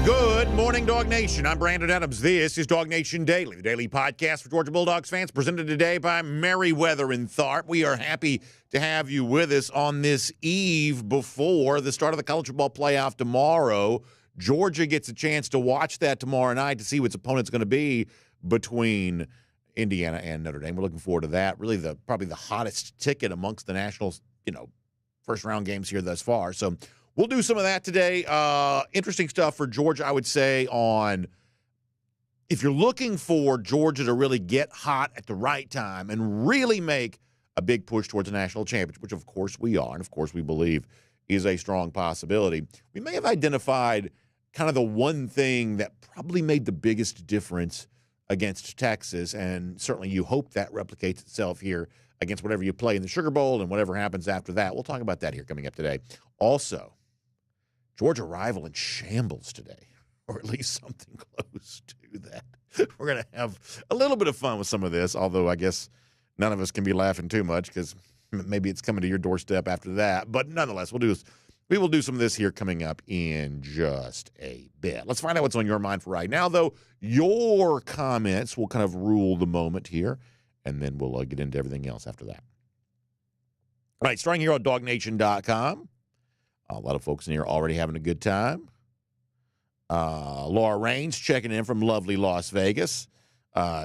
Good morning, Dog Nation. I'm Brandon Adams. This is DawgNation Daily, the daily podcast for Georgia Bulldogs fans, presented today by Merriweather and Tharp. We are happy to have you with us on this eve before the start of the college football playoff tomorrow. Georgia gets a chance to watch that tomorrow night to see what its opponent's going to be between Indiana and Notre Dame. We're looking forward to that. Really, probably the hottest ticket amongst the national, first-round games here thus far. So we'll do some of that today. Interesting stuff for Georgia, I would say, on if you're looking for Georgia to really get hot at the right time and really make a big push towards a national championship, which of course we are and of course we believe is a strong possibility. We may have identified kind of the one thing that probably made the biggest difference against Texas, and certainly you hope that replicates itself here against whatever you play in the Sugar Bowl and whatever happens after that. We'll talk about that here coming up today. Also, Georgia rival in shambles today, or at least something close to that. We're going to have a little bit of fun with some of this, although I guess none of us can be laughing too much because maybe it's coming to your doorstep after that. But nonetheless, we will do some of this here coming up in just a bit. Let's find out what's on your mind for right now, though. Your comments will kind of rule the moment here, and then we'll get into everything else after that. All right, starting here on DawgNation.com. A lot of folks in here already having a good time. Laura Raines checking in from lovely Las Vegas.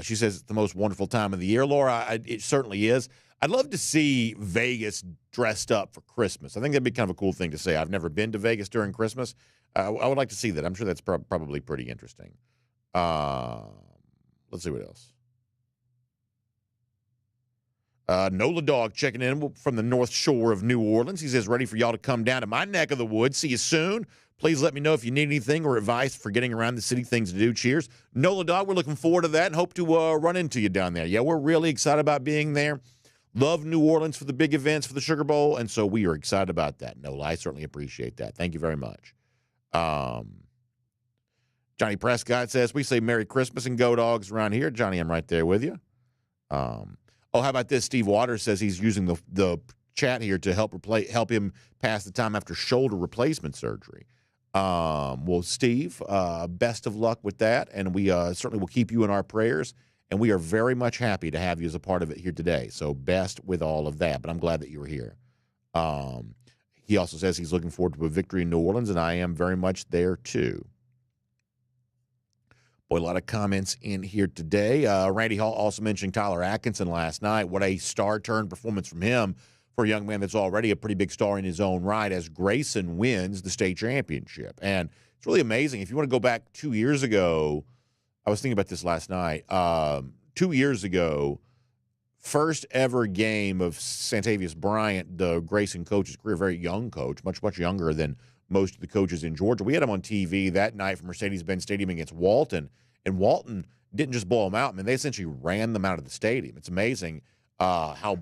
She says it's the most wonderful time of the year. Laura, it certainly is. I'd love to see Vegas dressed up for Christmas. I think that'd be kind of a cool thing to say. I've never been to Vegas during Christmas. I would like to see that. I'm sure that's probably pretty interesting. Let's see what else. Nola Dog checking in from the North Shore of New Orleans. He says, ready for y'all to come down to my neck of the woods. See you soon. Please let me know if you need anything or advice for getting around the city, things to do. Cheers. Nola Dog, we're looking forward to that and hope to run into you down there. Yeah, we're really excited about being there. Love New Orleans for the big events for the Sugar Bowl, and so we are excited about that. Nola, I certainly appreciate that. Thank you very much. Johnny Prescott says, we say Merry Christmas and go Dogs around here. Johnny, I'm right there with you. How about this? Steve Waters says he's using the chat here to help him pass the time after shoulder replacement surgery. Well, Steve, best of luck with that, and we certainly will keep you in our prayers, and we are very much happy to have you as a part of it here today. So best with all of that, but I'm glad that you were here. He also says he's looking forward to a victory in New Orleans, and I am very much there too. Boy, a lot of comments in here today. Randy Hall also mentioning Tyler Atkinson last night. What a star-turn performance from him for a young man that's already a pretty big star in his own right as Grayson wins the state championship. And it's really amazing. If you want to go back 2 years ago, I was thinking about this last night. 2 years ago, first ever game of Santavius Bryant, the Grayson coach's career, very young coach, much, much younger than most of the coaches in Georgia. We had him on TV that night from Mercedes-Benz Stadium against Walton, and Walton didn't just blow them out. I mean, they essentially ran them out of the stadium. It's amazing how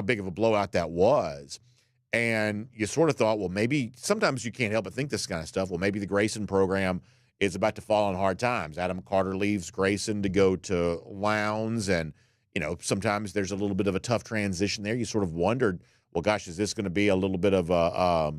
big of a blowout that was. And you sort of thought, well, maybe sometimes you can't help but think this kind of stuff. Well, maybe the Grayson program is about to fall on hard times. Adam Carter leaves Grayson to go to Lowndes, and sometimes there's a little bit of a tough transition there. You sort of wondered, well, gosh, is this going to be a little bit of a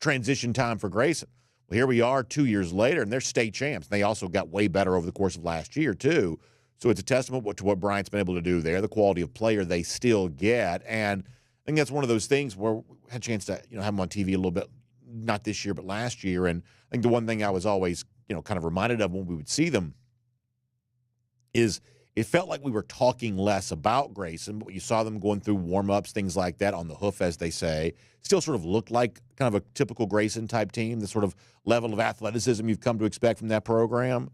transition time for Grayson? Well, here we are 2 years later, and they're state champs. They also got way better over the course of last year, too. So it's a testament to what Bryant's been able to do there, the quality of player they still get. And I think that's one of those things where we had a chance to have him on TV a little bit, not this year, but last year. And I think the one thing I was always kind of reminded of when we would see them is it felt like we were talking less about Grayson, but you saw them going through warm-ups, things like that, on the hoof, as they say. Still sort of looked like kind of a typical Grayson-type team, the sort of level of athleticism you've come to expect from that program.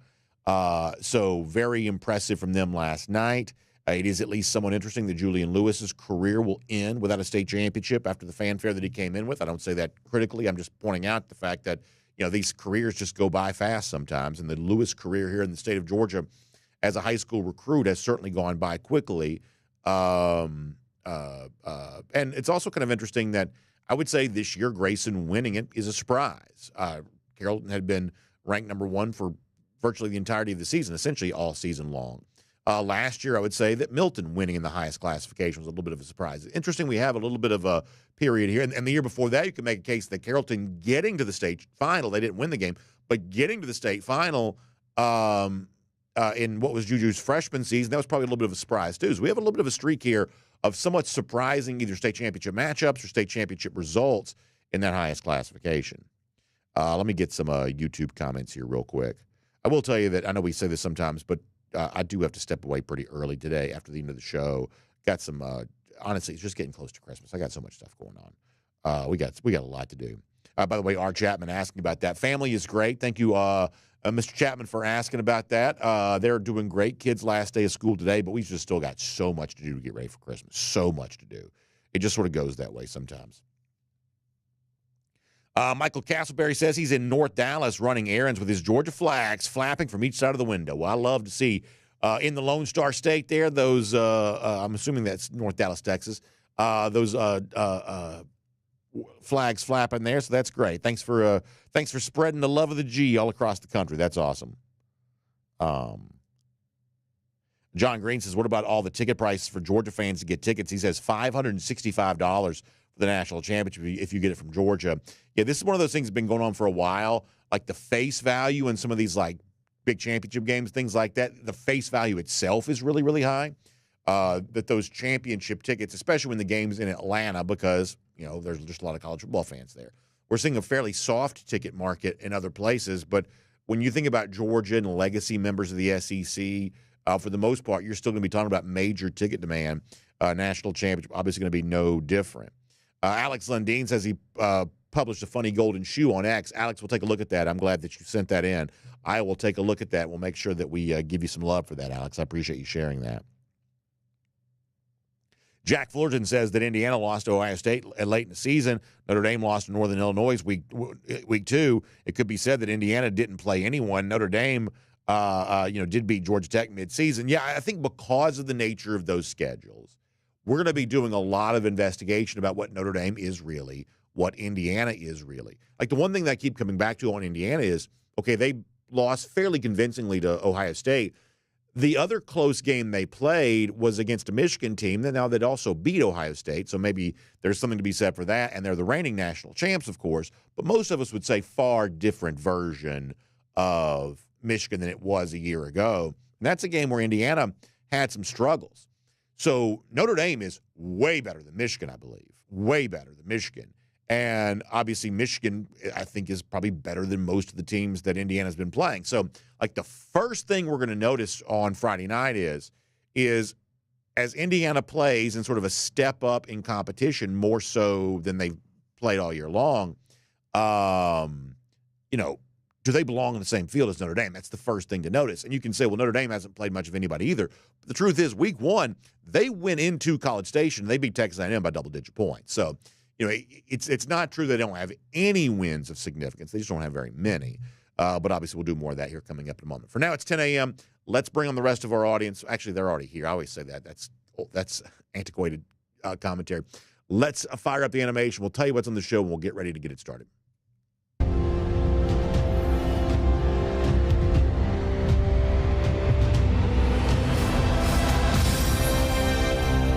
So very impressive from them last night. It is at least somewhat interesting that Julian Lewis's career will end without a state championship after the fanfare that he came in with. I don't say that critically. I'm just pointing out the fact that, these careers just go by fast sometimes, and the Lewis career here in the state of Georgia as a high school recruit has certainly gone by quickly. And it's also kind of interesting that I would say this year Grayson winning it is a surprise. Carrollton had been ranked number one for virtually the entirety of the season, essentially all season long. Last year, I would say that Milton winning in the highest classification was a little bit of a surprise. Interesting, we have a little bit of a period here. And the year before that, you can make a case that Carrollton getting to the state final, they didn't win the game, but getting to the state final in what was Juju's freshman season, that was probably a little bit of a surprise, too. So we have a little bit of a streak here of somewhat surprising either state championship matchups or state championship results in that highest classification. Let me get some YouTube comments here real quick. I will tell you that I know we say this sometimes, but I do have to step away pretty early today after the end of the show. Got some, honestly, it's just getting close to Christmas. I got so much stuff going on. We got a lot to do. By the way, R. Chapman asking about that. Family is great. Thank you, Mr. Chapman, for asking about that. They're doing great. Kids' last day of school today, but we've just still got so much to do to get ready for Christmas. So much to do. It just sort of goes that way sometimes. Michael Castleberry says he's in North Dallas running errands with his Georgia flags flapping from each side of the window. Well, I love to see in the Lone Star State there those, I'm assuming that's North Dallas, Texas, those flags flapping there, so that's great. Thanks for spreading the love of the G all across the country. That's awesome. John Green says, what about all the ticket prices for Georgia fans to get tickets? He says $565 the national championship if you get it from Georgia. Yeah, this is one of those things that's been going on for a while. Like the face value in some of these like big championship games, things like that, the face value itself is really, really high. That those championship tickets, especially when the game's in Atlanta, because there's just a lot of college football fans there. We're seeing a fairly soft ticket market in other places, but when you think about Georgia and legacy members of the SEC, for the most part, you're still going to be talking about major ticket demand. National championship obviously going to be no different. Alex Lundeen says he published a funny golden shoe on X. Alex, we'll take a look at that. I'm glad that you sent that in. I will take a look at that. We'll make sure that we give you some love for that, Alex. I appreciate you sharing that. Jack Fullerton says that Indiana lost to Ohio State late in the season. Notre Dame lost to Northern Illinois week 2. It could be said that Indiana didn't play anyone. Notre Dame, did beat Georgia Tech midseason. Yeah, I think because of the nature of those schedules, we're going to be doing a lot of investigation about what Notre Dame is really, what Indiana is really. Like the one thing that I keep coming back to on Indiana is, okay, they lost fairly convincingly to Ohio State. The other close game they played was against a Michigan team that now they'd also beat Ohio State, so maybe there's something to be said for that, and they're the reigning national champs, of course, but most of us would say far different version of Michigan than it was a year ago. And that's a game where Indiana had some struggles. So Notre Dame is way better than Michigan, I believe, way better than Michigan. And obviously Michigan, I think, is probably better than most of the teams that Indiana's been playing. So, like, the first thing we're going to notice on Friday night is as Indiana plays in sort of a step up in competition, more so than they've played all year long, do they belong in the same field as Notre Dame? That's the first thing to notice. And you can say, well, Notre Dame hasn't played much of anybody either. But the truth is, week 1, they went into College Station. They beat Texas A&M by double-digit points. So, it's not true they don't have any wins of significance. They just don't have very many. But obviously, we'll do more of that here coming up in a moment. For now, it's 10 a.m. Let's bring on the rest of our audience. Actually, they're already here. I always say that. That's antiquated commentary. Let's fire up the animation. We'll tell you what's on the show, and we'll get ready to get it started.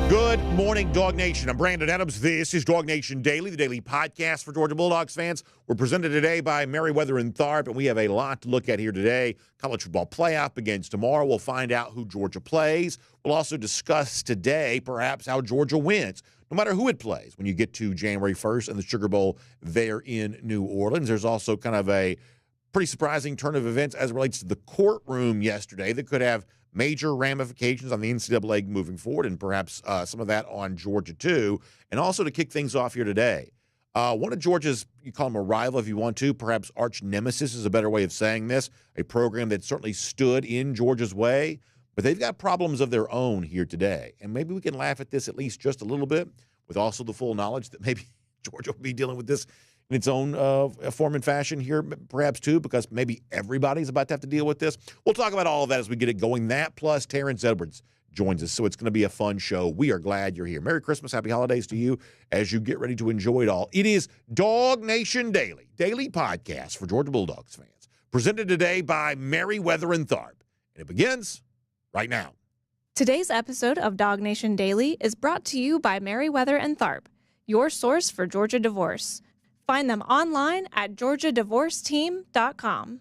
Good morning, Dawg Nation. I'm Brandon Adams. This is DawgNation Daily, the daily podcast for Georgia Bulldogs fans. We're presented today by Merriweather and Tharp, and we have a lot to look at here today. College football playoff begins tomorrow. We'll find out who Georgia plays. We'll also discuss today, perhaps, how Georgia wins, no matter who it plays, when you get to January 1st and the Sugar Bowl there in New Orleans. There's also kind of a pretty surprising turn of events as it relates to the courtroom yesterday that could have major ramifications on the NCAA moving forward, and perhaps some of that on Georgia too. And also to kick things off here today, one of Georgia's, you call them a rival if you want to, perhaps arch nemesis is a better way of saying this, a program that certainly stood in Georgia's way, but they've got problems of their own here today. And maybe we can laugh at this at least just a little bit, with also the full knowledge that maybe Georgia will be dealing with this in its own form and fashion here, perhaps too, because maybe everybody's about to have to deal with this. We'll talk about all of that as we get it going. That plus Terrence Edwards joins us, so it's going to be a fun show. We are glad you're here. Merry Christmas, happy holidays to you as you get ready to enjoy it all. It is DawgNation Daily, daily podcast for Georgia Bulldogs fans, presented today by Merriweather and Tharp, and it begins right now. Today's episode of DawgNation Daily is brought to you by Merriweather and Tharp, your source for Georgia divorce. Find them online at georgiadivorceteam.com.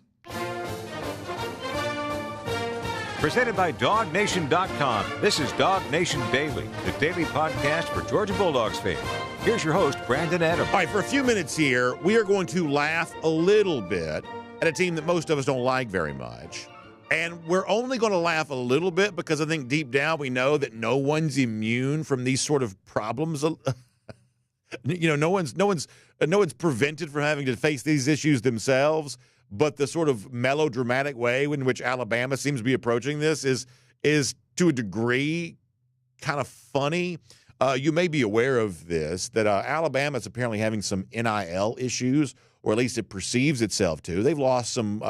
Presented by DawgNation.com, this is DawgNation Daily, the daily podcast for Georgia Bulldogs fans. Here's your host, Brandon Adams. All right, for a few minutes here, we are going to laugh a little bit at a team that most of us don't like very much. And we're only going to laugh a little bit because I think deep down we know that no one's immune from these sort of problems. No one's prevented from having to face these issues themselves. But the sort of melodramatic way in which Alabama seems to be approaching this is to a degree kind of funny. You may be aware of this, that Alabama is apparently having some NIL issues, or at least it perceives itself to. They've lost some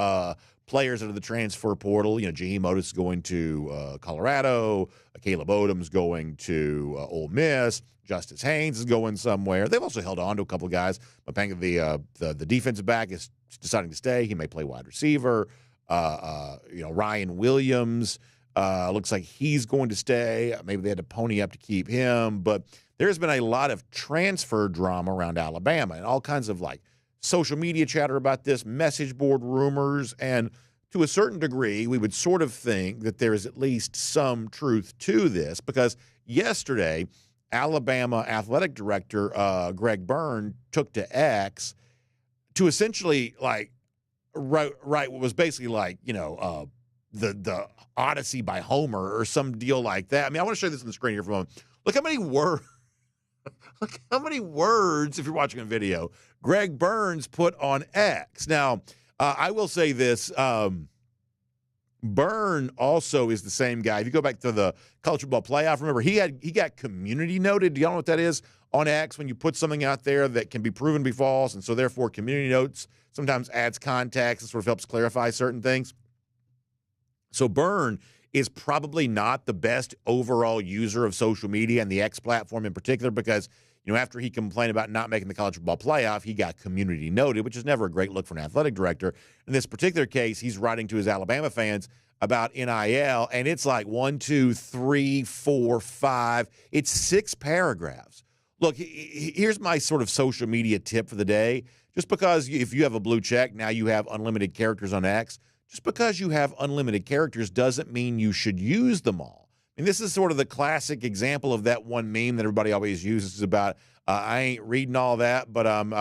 players out of the transfer portal. Jaheim Oatis is going to Colorado. Caleb Odom's going to Ole Miss. Justice Haynes is going somewhere. They've also held on to a couple of guys. The defensive back is deciding to stay. He may play wide receiver. Ryan Williams looks like he's going to stay. Maybe they had to pony up to keep him. But there's been a lot of transfer drama around Alabama and all kinds of social media chatter about this, message board rumors, and to a certain degree, we would sort of think that there is at least some truth to this, because yesterday, Alabama athletic director Greg Byrne took to X to essentially write what was basically the Odyssey by Homer or some deal like that. I mean, I want to show you this on the screen here for a moment. Look how many words. Look how many words, if you're watching a video, Greg Burns put on X. Now, I will say this. Byrne also is the same guy. If you go back to the college football playoff, remember, he got community noted. Do y'all know what that is on X? When you put something out there that can be proven to be false, and so therefore community notes sometimes adds context and sort of helps clarify certain things. So Byrne is probably not the best overall user of social media and the X platform in particular, because after he complained about not making the college football playoff, he got community noted, which is never a great look for an athletic director. In this particular case, he's writing to his Alabama fans about NIL, and it's 1, 2, 3, 4, 5. It's 6 paragraphs. Look, here's my sort of social media tip for the day. Just because if you have a blue check, now you have unlimited characters on X. Just because you have unlimited characters doesn't mean you should use them all. And this is sort of the classic example of that one meme that everybody always uses about, I ain't reading all that, but I'm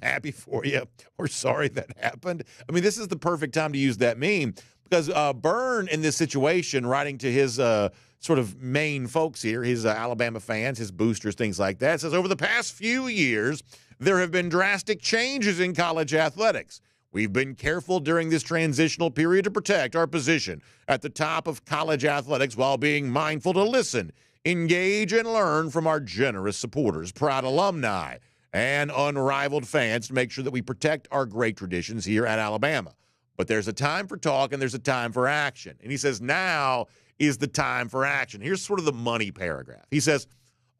happy for you, or sorry that happened. I mean, this is the perfect time to use that meme, because Byrne, in this situation, writing to his sort of main folks here, his Alabama fans, his boosters, things like that, says, over the past few years, there have been drastic changes in college athletics. We've been careful during this transitional period to protect our position at the top of college athletics while being mindful to listen, engage, and learn from our generous supporters, proud alumni, and unrivaled fans to make sure that we protect our great traditions here at Alabama. But there's a time for talk and there's a time for action. And he says now is the time for action. Here's sort of the money paragraph. He says,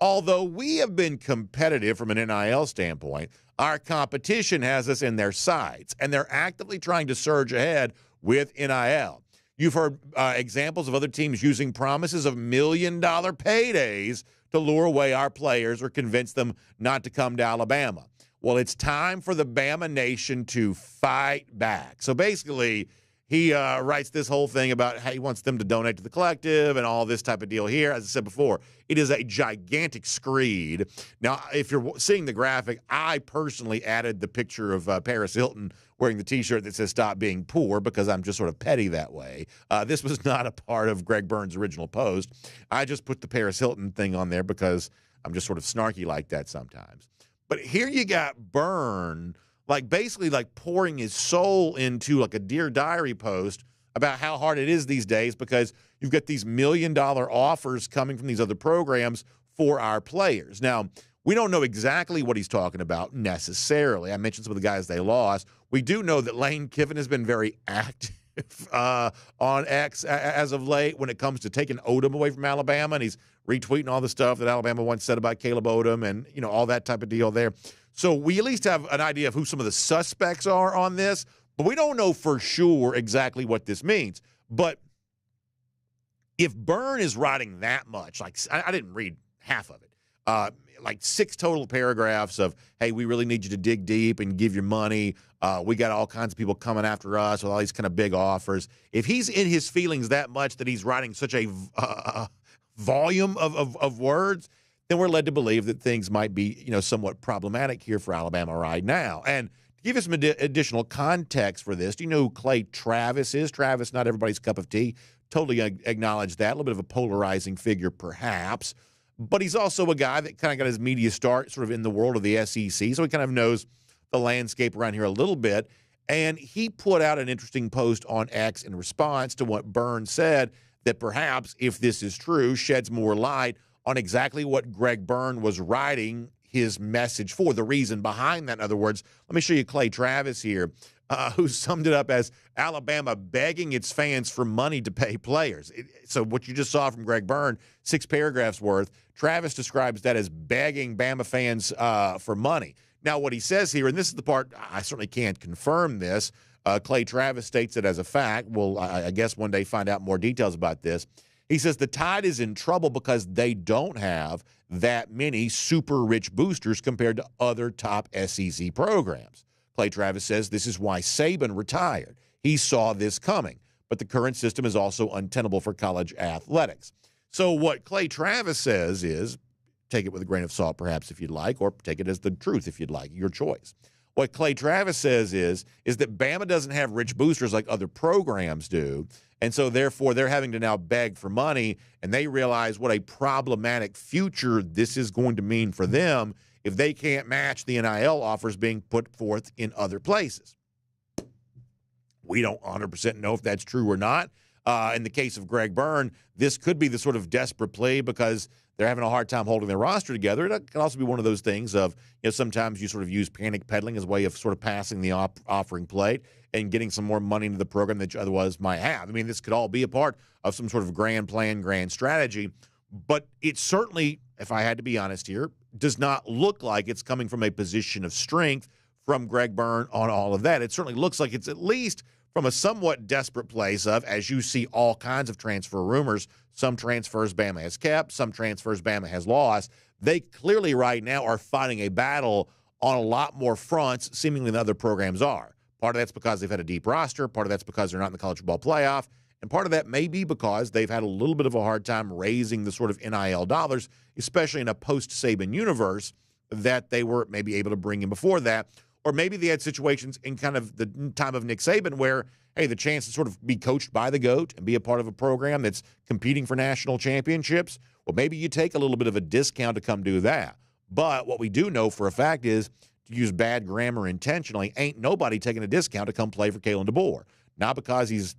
although we have been competitive from an NIL standpoint, our competition has us in their sights, and they're actively trying to surge ahead with NIL. You've heard examples of other teams using promises of $1 million paydays to lure away our players or convince them not to come to Alabama. Well, it's time for the Bama Nation to fight back. So basically, he writes this whole thing about how he wants them to donate to the collective and all this type of deal here. As I said before, it is a gigantic screed. Now, if you're seeing the graphic, I personally added the picture of Paris Hilton wearing the T-shirt that says "Stop Being Poor" because I'm just sort of petty that way. This was not a part of Greg Byrne's original post. I just put the Paris Hilton thing on there because I'm just sort of snarky like that sometimes. But here you got Byrne basically pouring his soul into a Dear Diary post about how hard it is these days because you've got these $1 million offers coming from these other programs for our players. Now, we don't know exactly what he's talking about necessarily. I mentioned some of the guys they lost. We do know that Lane Kiffin has been very active on X as of late when it comes to taking Odom away from Alabama, and he's retweeting all the stuff that Alabama once said about Caleb Odom and, all that type of deal there. So we at least have an idea of who some of the suspects are on this, but we don't know for sure exactly what this means. But if Byrne is writing that much, like I didn't read half of it, like 6 total paragraphs of, hey, we really need you to dig deep and give your money. We got all kinds of people coming after us with all these kind of big offers. If he's in his feelings that much that he's writing such a volume of words, then we're led to believe that things might be, somewhat problematic here for Alabama right now. And to give us some additional context for this, do you know who Clay Travis is? Travis, not everybody's cup of tea. Totally acknowledge that. A little bit of a polarizing figure, perhaps. But he's also a guy that kind of got his media start sort of in the world of the SEC, so he kind of knows the landscape around here a little bit. And he put out an interesting post on X in response to what Byrne said, that perhaps, if this is true, sheds more light on exactly what Greg Byrne was writing his message for, the reason behind that. In other words, let me show you Clay Travis here, who summed it up as Alabama begging its fans for money to pay players. So what you just saw from Greg Byrne, 6 paragraphs worth, Travis describes that as begging Bama fans for money. Now, what he says here, and this is the part I certainly can't confirm this, Clay Travis states it as a fact. We'll, I guess, one day find out more details about this. He says the Tide is in trouble because they don't have that many super rich boosters compared to other top SEC programs. Clay Travis says this is why Saban retired. He saw this coming, but the current system is also untenable for college athletics. So what Clay Travis says is, take it with a grain of salt perhaps if you'd like, or take it as the truth if you'd like, your choice. What Clay Travis says is that Bama doesn't have rich boosters like other programs do, and so therefore they're having to now beg for money, and they realize what a problematic future this is going to mean for them if they can't match the NIL offers being put forth in other places. We don't 100% know if that's true or not. In the case of Greg Byrne, this could be the sort of desperate plea because they're having a hard time holding their roster together. It can also be one of those things of, sometimes you sort of use panic peddling as a way of sort of passing the offering plate and getting some more money into the program that you otherwise might have. I mean, this could all be a part of some sort of grand plan, grand strategy, but it certainly, if I had to be honest here, does not look like it's coming from a position of strength from Greg Byrne on all of that. It certainly looks like it's at least from a somewhat desperate place of, as you see all kinds of transfer rumors, some transfers Bama has kept, some transfers Bama has lost. They clearly right now are fighting a battle on a lot more fronts, seemingly than other programs are. Part of that's because they've had a deep roster. Part of that's because they're not in the college football playoff. And part of that may be because they've had a little bit of a hard time raising the sort of NIL dollars, especially in a post-Saban universe, that they were maybe able to bring in before that. Or maybe they had situations in kind of the time of Nick Saban where, hey, the chance to sort of be coached by the GOAT and be a part of a program that's competing for national championships, well, maybe you take a little bit of a discount to come do that. But what we do know for a fact is, to use bad grammar intentionally, ain't nobody taking a discount to come play for Kalen DeBoer. Not because he's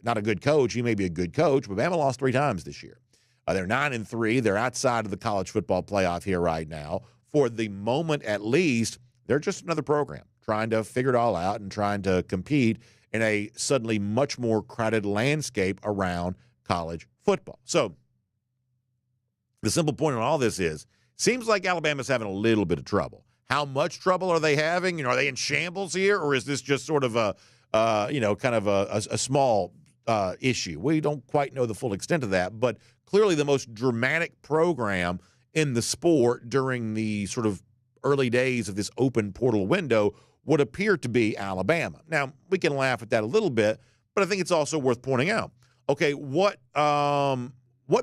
not a good coach. He may be a good coach, but Bama lost 3 times this year. They're 9-3. They're outside of the college football playoff here right now. For the moment, at least, they're just another program trying to figure it all out and trying to compete in a suddenly much more crowded landscape around college football. So the simple point on all this is, seems like Alabama's having a little bit of trouble. How much trouble are they having? Are they in shambles here, or is this just sort of a small issue? We don't quite know the full extent of that, but clearly the most dramatic program in the sport during the sort of early days of this open portal window would appear to be Alabama. Now, we can laugh at that a little bit, but I think it's also worth pointing out. Okay, what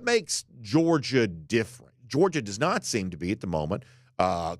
makes Georgia different? Georgia does not seem to be at the moment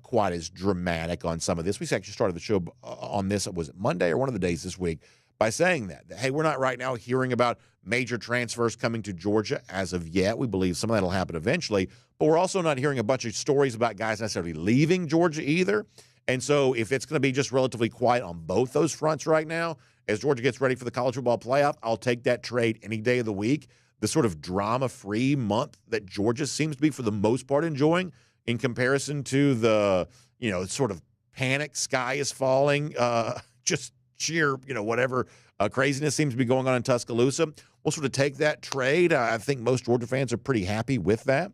quite as dramatic on some of this. We actually started the show on this, was it Monday or one of the days this week, by saying that, hey, we're not right now hearing about major transfers coming to Georgia as of yet. We believe some of that will happen eventually, but we're also not hearing a bunch of stories about guys necessarily leaving Georgia either. And so if it's going to be just relatively quiet on both those fronts right now, as Georgia gets ready for the college football playoff, I'll take that trade any day of the week. The sort of drama-free month that Georgia seems to be, for the most part, enjoying in comparison to the, sort of panic, sky is falling, just sheer, whatever craziness seems to be going on in Tuscaloosa. We'll sort of take that trade. I think most Georgia fans are pretty happy with that.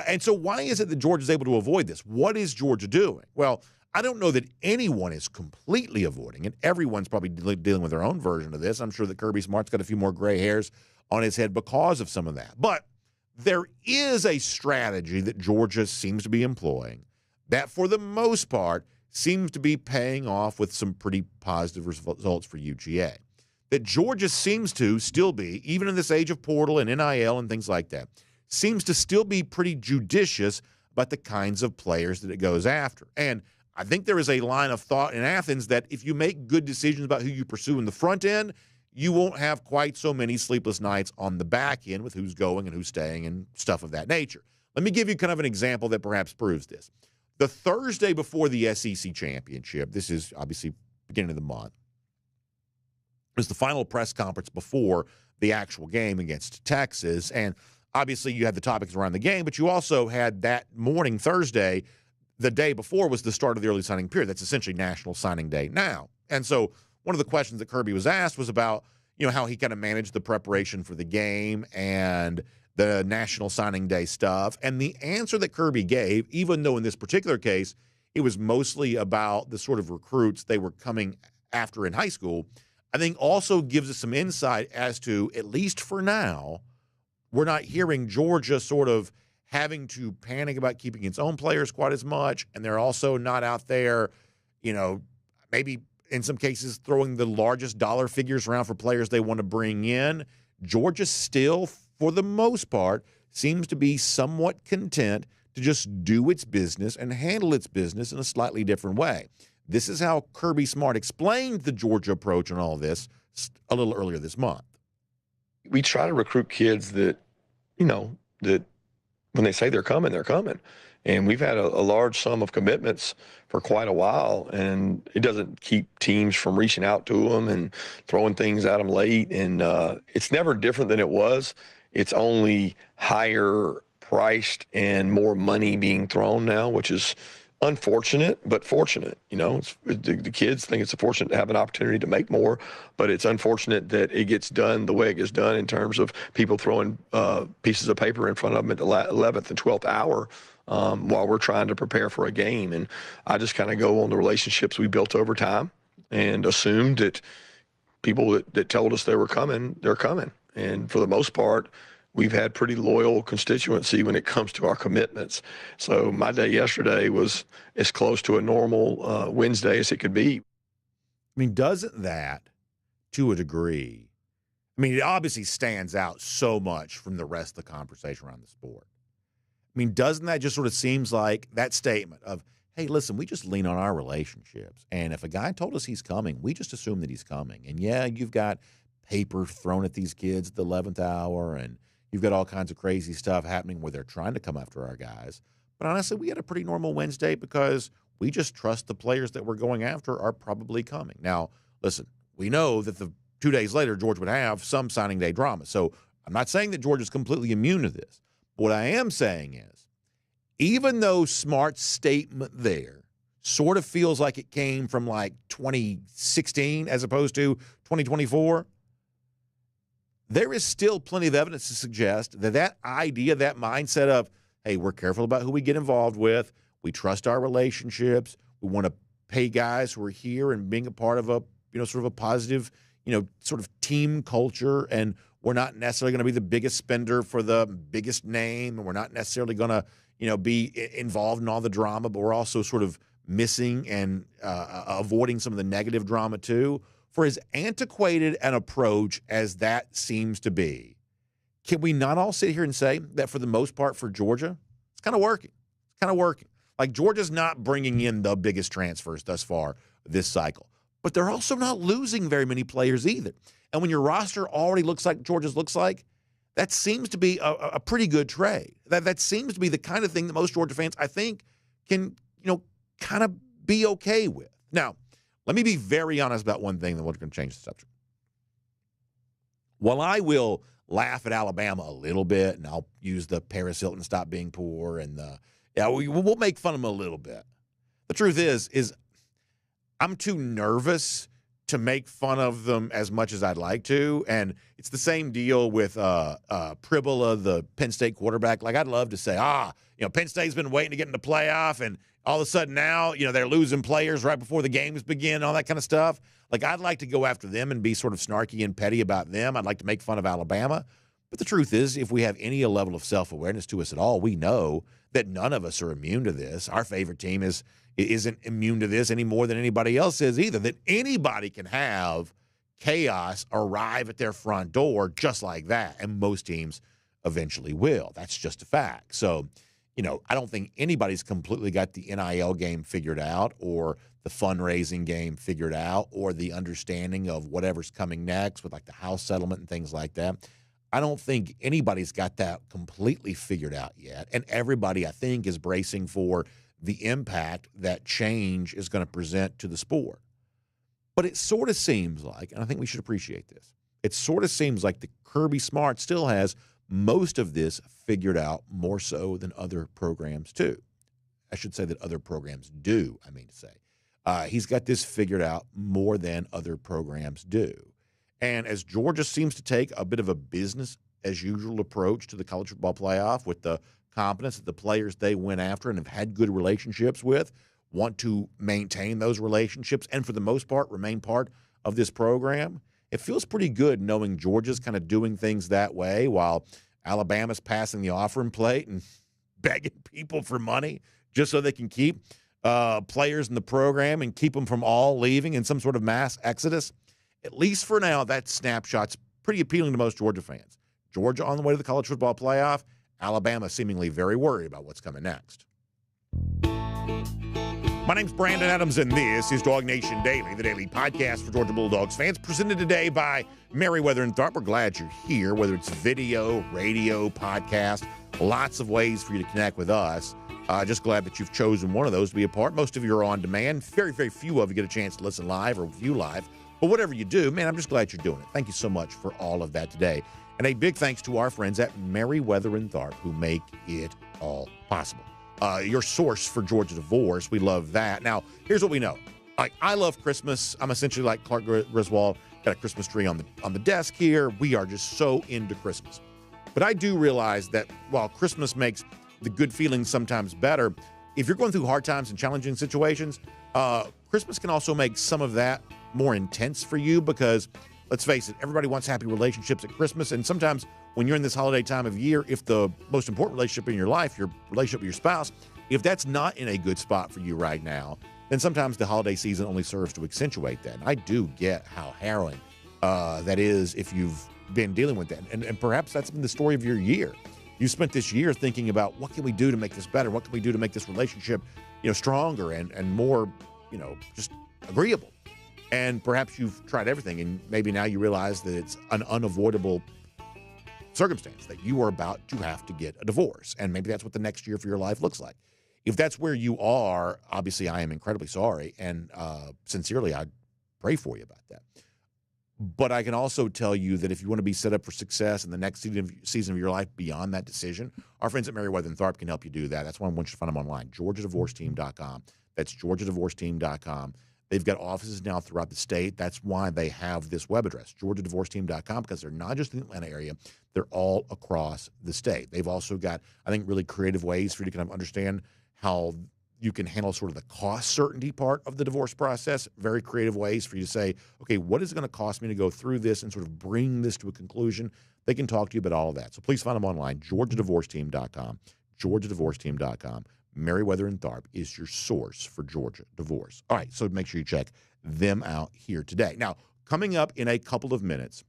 And so why is it that Georgia's able to avoid this? What is Georgia doing? Well, I don't know that anyone is completely avoiding it. Everyone's probably dealing with their own version of this. I'm sure that Kirby Smart's got a few more gray hairs on his head because of some of that. But there is a strategy that Georgia seems to be employing that, for the most part, seems to be paying off with some pretty positive results for UGA. That Georgia seems to still be, even in this age of portal and NIL and things like that, seems to still be pretty judicious about the kinds of players that it goes after. And I think there is a line of thought in Athens that if you make good decisions about who you pursue in the front end, you won't have quite so many sleepless nights on the back end with who's going and who's staying and stuff of that nature. Let me give you kind of an example that perhaps proves this. The Thursday before the SEC championship, this is obviously beginning of the month, was the final press conference before the actual game against Texas. And obviously you had the topics around the game, but you also had that morning, Thursday, the day before was the start of the early signing period. That's essentially National Signing Day now. And so one of the questions that Kirby was asked was about, how he kind of managed the preparation for the game and the National Signing Day stuff. And the answer that Kirby gave, even though in this particular case it was mostly about the sort of recruits they were coming after in high school, I think also gives us some insight as to, at least for now, we're not hearing Georgia sort of having to panic about keeping its own players quite as much, and they're also not out there, maybe in some cases throwing the largest dollar figures around for players they want to bring in. Georgia still, for the most part, seems to be somewhat content to just do its business and handle its business in a slightly different way. This is how Kirby Smart explained the Georgia approach on all this a little earlier this month. We try to recruit kids that, that when they say they're coming, they're coming. And we've had a large sum of commitments for quite a while, and it doesn't keep teams from reaching out to them and throwing things at them late. And it's never different than it was. It's only higher priced and more money being thrown now, which is unfortunate, but fortunate. The kids think it's fortunate to have an opportunity to make more, but it's unfortunate that it gets done the way it gets done in terms of people throwing pieces of paper in front of them at the 11th and 12th hour while we're trying to prepare for a game. And I just kind of go on the relationships we built over time and assumed that people that told us they were coming, they're coming. And for the most part, we've had pretty loyal constituency when it comes to our commitments. So my day yesterday was as close to a normal Wednesday as it could be. Doesn't that, to a degree, it obviously stands out so much from the rest of the conversation around the sport. Doesn't that just sort of seems like that statement of, hey, listen, we just lean on our relationships. And if a guy told us he's coming, we just assume that he's coming. And yeah, you've got paper thrown at these kids at the 11th hour, and you've got all kinds of crazy stuff happening where they're trying to come after our guys. But honestly, we had a pretty normal Wednesday because we just trust the players that we're going after are probably coming. Now, listen, we know that the 2 days later, Georgia would have some signing day drama. So I'm not saying that Georgia's completely immune to this. But what I am saying is, even though Smart's statement there sort of feels like it came from like 2016 as opposed to 2024, there is still plenty of evidence to suggest that idea, that mindset of, hey, we're careful about who we get involved with. We trust our relationships. We want to pay guys who are here and being a part of a, sort of a positive, sort of team culture. And we're not necessarily going to be the biggest spender for the biggest name. And we're not necessarily going to, be involved in all the drama, but we're also sort of missing and avoiding some of the negative drama too. For as antiquated an approach as that seems to be, can we not all sit here and say that for the most part for Georgia, it's kind of working? It's kind of working. Like, Georgia's not bringing in the biggest transfers thus far this cycle, but they're also not losing very many players either. And when your roster already looks like Georgia's looks like, that seems to be a pretty good trade. That seems to be the kind of thing that most Georgia fans, I think, can, kind of be okay with. Now, let me be very honest about one thing, then we're going to change the subject. While I will laugh at Alabama a little bit, and I'll use the Paris Hilton stop being poor, and we'll make fun of them a little bit. The truth is I'm too nervous to make fun of them as much as I'd like to, and it's the same deal with Pribula, the Penn State quarterback. Like, I'd love to say, Penn State's been waiting to get in the playoff, and all of a sudden now, they're losing players right before the games begin, all that kind of stuff. Like, I'd like to go after them and be sort of snarky and petty about them. I'd like to make fun of Alabama. But the truth is, if we have any level of self-awareness to us at all, we know that none of us are immune to this. Our favorite team isn't immune to this any more than anybody else is either, that anybody can have chaos arrive at their front door just like that, and most teams eventually will. That's just a fact. So, I don't think anybody's completely got the NIL game figured out or the fundraising game figured out or the understanding of whatever's coming next with like the House settlement and things like that. I don't think anybody's got that completely figured out yet. And everybody, I think, is bracing for the impact that change is going to present to the sport. But it sort of seems like, and I think we should appreciate this, it sort of seems like the Kirby Smart still has most of this figured out more so than other programs too. I should say that other programs do, I mean to say. He's got this figured out more than other programs do. And as Georgia seems to take a bit of a business-as-usual approach to the college football playoff with the confidence that the players they went after and have had good relationships with want to maintain those relationships and, for the most part, remain part of this program, it feels pretty good knowing Georgia's kind of doing things that way while Alabama's passing the offering plate and begging people for money just so they can keep players in the program and keep them from all leaving in some sort of mass exodus. At least for now, that snapshot's pretty appealing to most Georgia fans. Georgia on the way to the college football playoff, Alabama seemingly very worried about what's coming next. My name's Brandon Adams, and this is DawgNation Daily, the daily podcast for Georgia Bulldogs fans, presented today by Merriweather and Tharp. We're glad you're here, whether it's video, radio, podcast, lots of ways for you to connect with us. Just glad that you've chosen one of those to be a part. Most of you are on demand. Very, very few of you get a chance to listen live or view live. But whatever you do, man, I'm just glad you're doing it. Thank you so much for all of that today. And a big thanks to our friends at Merriweather and Tharp who make it all possible. Your source for Georgia divorce. We love that. Now, here's what we know. Like, I love Christmas. I'm essentially like Clark Griswold. Got a Christmas tree on the desk here. We are just so into Christmas. But I do realize that while Christmas makes the good feelings sometimes better, if you're going through hard times and challenging situations, Christmas can also make some of that more intense for you because, let's face it, everybody wants happy relationships at Christmas. And sometimes when you're in this holiday time of year, if the most important relationship in your life, your relationship with your spouse, if that's not in a good spot for you right now, then sometimes the holiday season only serves to accentuate that. And I do get how harrowing that is if you've been dealing with that. And perhaps that's been the story of your year. You spent this year thinking about what can we do to make this better? What can we do to make this relationship, stronger and more, just agreeable? And perhaps you've tried everything, and maybe now you realize that it's an unavoidable circumstance that you are about to have to get a divorce. And maybe that's what the next year for your life looks like. If that's where you are, obviously I am incredibly sorry, and sincerely, I pray for you about that. But I can also tell you that if you want to be set up for success in the next season of your life beyond that decision, our friends at Merriweather and Tharp can help you do that. That's why I want you to find them online, GeorgiaDivorceTeam.com. That's GeorgiaDivorceTeam.com. They've got offices now throughout the state. That's why they have this web address, GeorgiaDivorceTeam.com, because they're not just in the Atlanta area. They're all across the state. They've also got, I think, really creative ways for you to kind of understand how you can handle sort of the cost certainty part of the divorce process. Very creative ways for you to say, okay, what is it going to cost me to go through this and sort of bring this to a conclusion? They can talk to you about all of that. So please find them online, GeorgiaDivorceTeam.com, GeorgiaDivorceTeam.com. Merriweather and Tharp is your source for Georgia divorce. All right, so make sure you check them out here today. Now, coming up in a couple of minutes,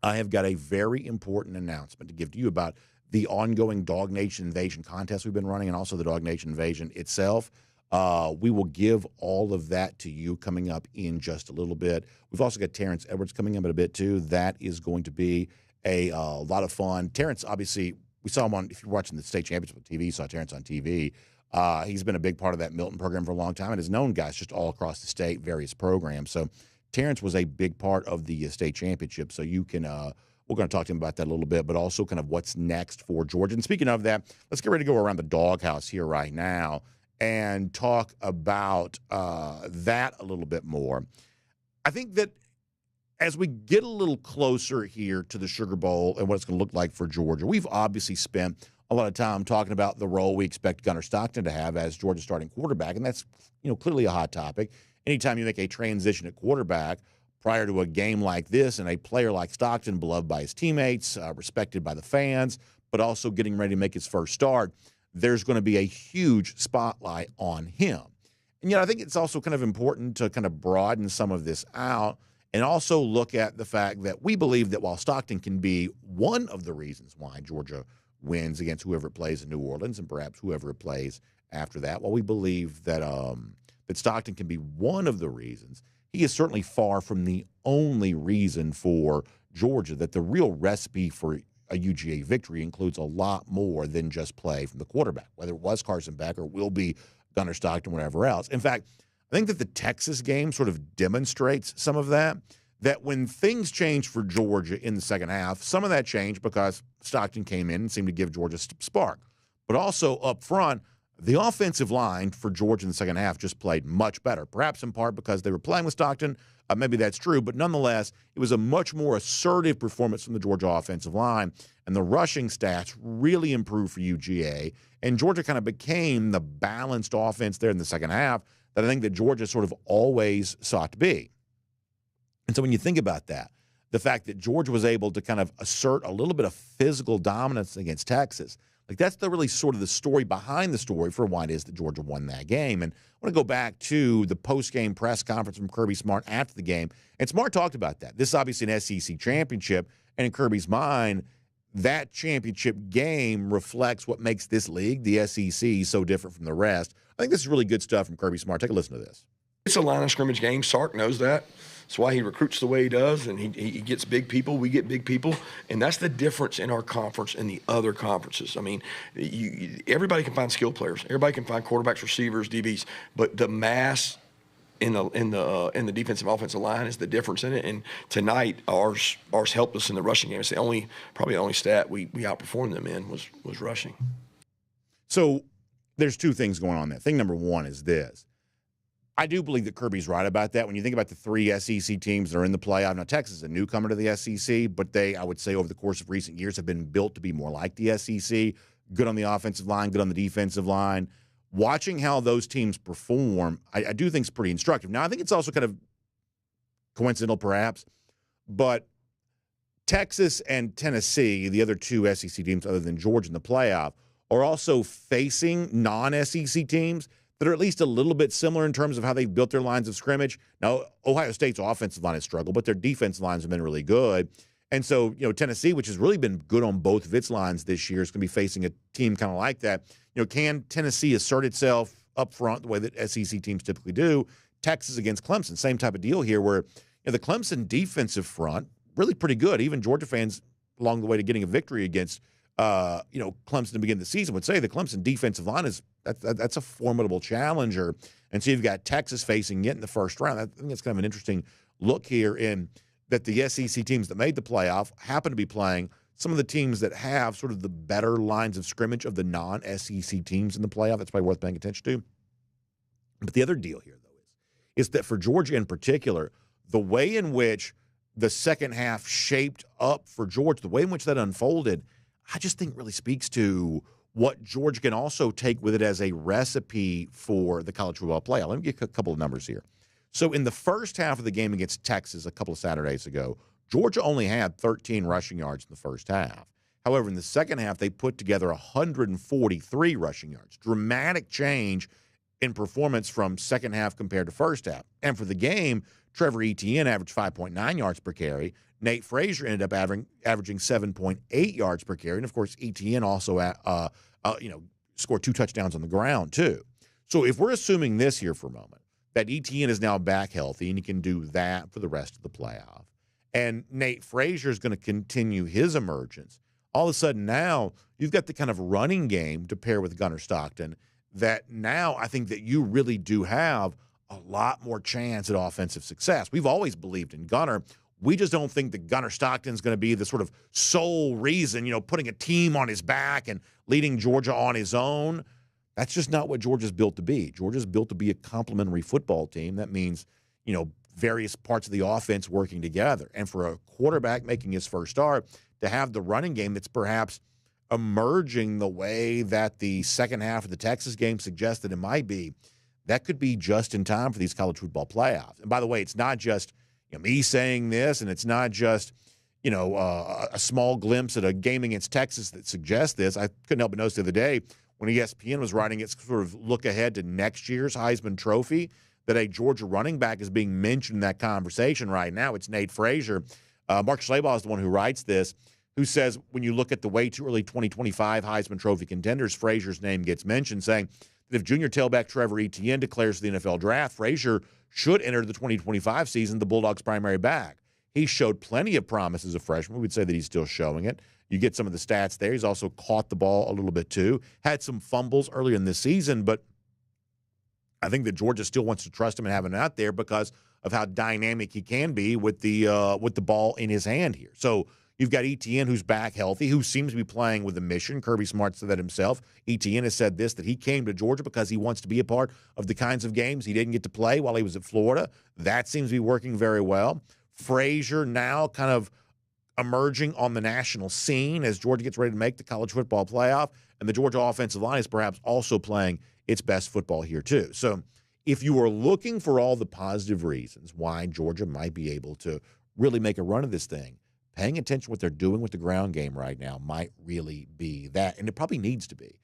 I have got a very important announcement to give to you about the ongoing DawgNation Invasion contest we've been running and also the DawgNation Invasion itself. We will give all of that to you coming up in just a little bit. We've also got Terrence Edwards coming up in a bit, too. That is going to be a lot of fun. Terrence, obviously, we saw him on, if you're watching the state championship on TV, you saw Terrence on TV. He's been a big part of that Milton program for a long time and has known guys just all across the state, various programs. So Terrence was a big part of the state championship. So you can, we're going to talk to him about that a little bit, but also kind of what's next for Georgia. And speaking of that, let's get ready to go around the doghouse here right now and talk about that a little bit more. I think that as we get a little closer here to the Sugar Bowl and what it's going to look like for Georgia, we've obviously spent a lot of time talking about the role we expect Gunnar Stockton to have as Georgia's starting quarterback, and that's clearly a hot topic. Anytime you make a transition at quarterback prior to a game like this, and a player like Stockton, beloved by his teammates, respected by the fans, but also getting ready to make his first start, there's going to be a huge spotlight on him. And I think it's also kind of important to kind of broaden some of this out and also look at the fact that we believe that while Stockton can be one of the reasons why Georgia wins against whoever it plays in New Orleans and perhaps whoever it plays after that, while we believe that that Stockton can be one of the reasons, he is certainly far from the only reason for Georgia, that the real recipe for a UGA victory includes a lot more than just play from the quarterback, whether it was Carson Beck or will be Gunnar Stockton, whatever else. In fact, I think that the Texas game sort of demonstrates some of that when things changed for Georgia in the second half, some of that changed because Stockton came in and seemed to give Georgia a spark. But also up front, the offensive line for Georgia in the second half just played much better, perhaps in part because they were playing with Stockton. Maybe that's true, but nonetheless, it was a much more assertive performance from the Georgia offensive line, and the rushing stats really improved for UGA, and Georgia kind of became the balanced offense there in the second half that I think that Georgia sort of always sought to be. And so when you think about that, the fact that Georgia was able to kind of assert a little bit of physical dominance against Texas, like that's the really sort of the story behind the story for why it is that Georgia won that game. And I want to go back to the post-game press conference from Kirby Smart after the game. And Smart talked about that. This is obviously an SEC championship, and in Kirby's mind, that championship game reflects what makes this league, the SEC, so different from the rest. I think this is really good stuff from Kirby Smart. Take a listen to this. It's a line of scrimmage game. Sark knows that. That's why he recruits the way he does, and he gets big people. We get big people, and that's the difference in our conference and the other conferences. I mean, everybody can find skill players. Everybody can find quarterbacks, receivers, DBs, but the mass in the defensive offensive line is the difference in it. And tonight, ours helped us in the rushing game. It's probably the only stat we outperformed them in was rushing. So there's two things going on there. Thing number one is this. I do believe that Kirby's right about that. When you think about the three SEC teams that are in the playoff, now Texas is a newcomer to the SEC, but they, I would say, over the course of recent years have been built to be more like the SEC, good on the offensive line, good on the defensive line. Watching how those teams perform, I do think is pretty instructive. Now, I think it's also kind of coincidental perhaps, but Texas and Tennessee, the other two SEC teams other than Georgia in the playoff, are also facing non-SEC teams that are at least a little bit similar in terms of how they've built their lines of scrimmage. Now, Ohio State's offensive line has struggled, but their defensive lines have been really good. And so, Tennessee, which has really been good on both of its lines this year, is going to be facing a team kind of like that. Can Tennessee assert itself up front the way that SEC teams typically do? Texas against Clemson, same type of deal here where the Clemson defensive front, really pretty good. Even Georgia fans along the way to getting a victory against Clemson to begin the season would say the Clemson defensive line that's a formidable challenger. And so you've got Texas facing it in the first round. I think it's kind of an interesting look here in that the SEC teams that made the playoff happen to be playing some of the teams that have sort of the better lines of scrimmage of the non-SEC teams in the playoff. That's probably worth paying attention to. But the other deal here, though, is that for Georgia in particular, the way in which the second half shaped up for Georgia, the way in which that unfolded, I just think really speaks to what Georgia can also take with it as a recipe for the college football playoff. Let me give a couple of numbers here. So in the first half of the game against Texas a couple of Saturdays ago, Georgia only had 13 rushing yards in the first half. However, in the second half, they put together 143 rushing yards. Dramatic change in performance from second half compared to first half. And for the game, Trevor Etienne averaged 5.9 yards per carry. Nate Frazier ended up averaging 7.8 yards per carry. And, of course, Etienne also scored 2 touchdowns on the ground, too. So if we're assuming this here for a moment, that Etienne is now back healthy and he can do that for the rest of the playoff, and Nate Frazier is going to continue his emergence, all of a sudden now you've got the kind of running game to pair with Gunnar Stockton that now I think that you really do have a lot more chance at offensive success. We've always believed in Gunnar. We just don't think that Gunnar Stockton's going to be the sort of sole reason, putting a team on his back and leading Georgia on his own. That's just not what Georgia's built to be. Georgia's built to be a complementary football team. That means, various parts of the offense working together. And for a quarterback making his first start, to have the running game that's perhaps emerging the way that the second half of the Texas game suggested it might be, that could be just in time for these college football playoffs. And by the way, it's not just me saying this, and it's not just a small glimpse at a game against Texas that suggests this. I couldn't help but notice the other day when ESPN was writing its sort of look ahead to next year's Heisman Trophy that a Georgia running back is being mentioned in that conversation right now. It's Nate Frazier. Mark Schlabach is the one who writes this, who says when you look at the way too early 2025 Heisman Trophy contenders, Frazier's name gets mentioned, saying that if junior tailback Trevor Etienne declares the NFL draft, Frazier should enter the 2025 season the Bulldogs' primary back. He showed plenty of promise as a freshman. We would say that he's still showing it. You get some of the stats there. He's also caught the ball a little bit too. Had some fumbles earlier in this season, but I think that Georgia still wants to trust him and have him out there because of how dynamic he can be with the ball in his hand here. So you've got Etienne, who's back healthy, who seems to be playing with a mission. Kirby Smart said that himself. Etienne has said this, that he came to Georgia because he wants to be a part of the kinds of games he didn't get to play while he was at Florida. That seems to be working very well. Frazier now kind of emerging on the national scene as Georgia gets ready to make the college football playoff, and the Georgia offensive line is perhaps also playing its best football here too. So if you are looking for all the positive reasons why Georgia might be able to really make a run of this thing, paying attention to what they're doing with the ground game right now might really be that, and it probably needs to be.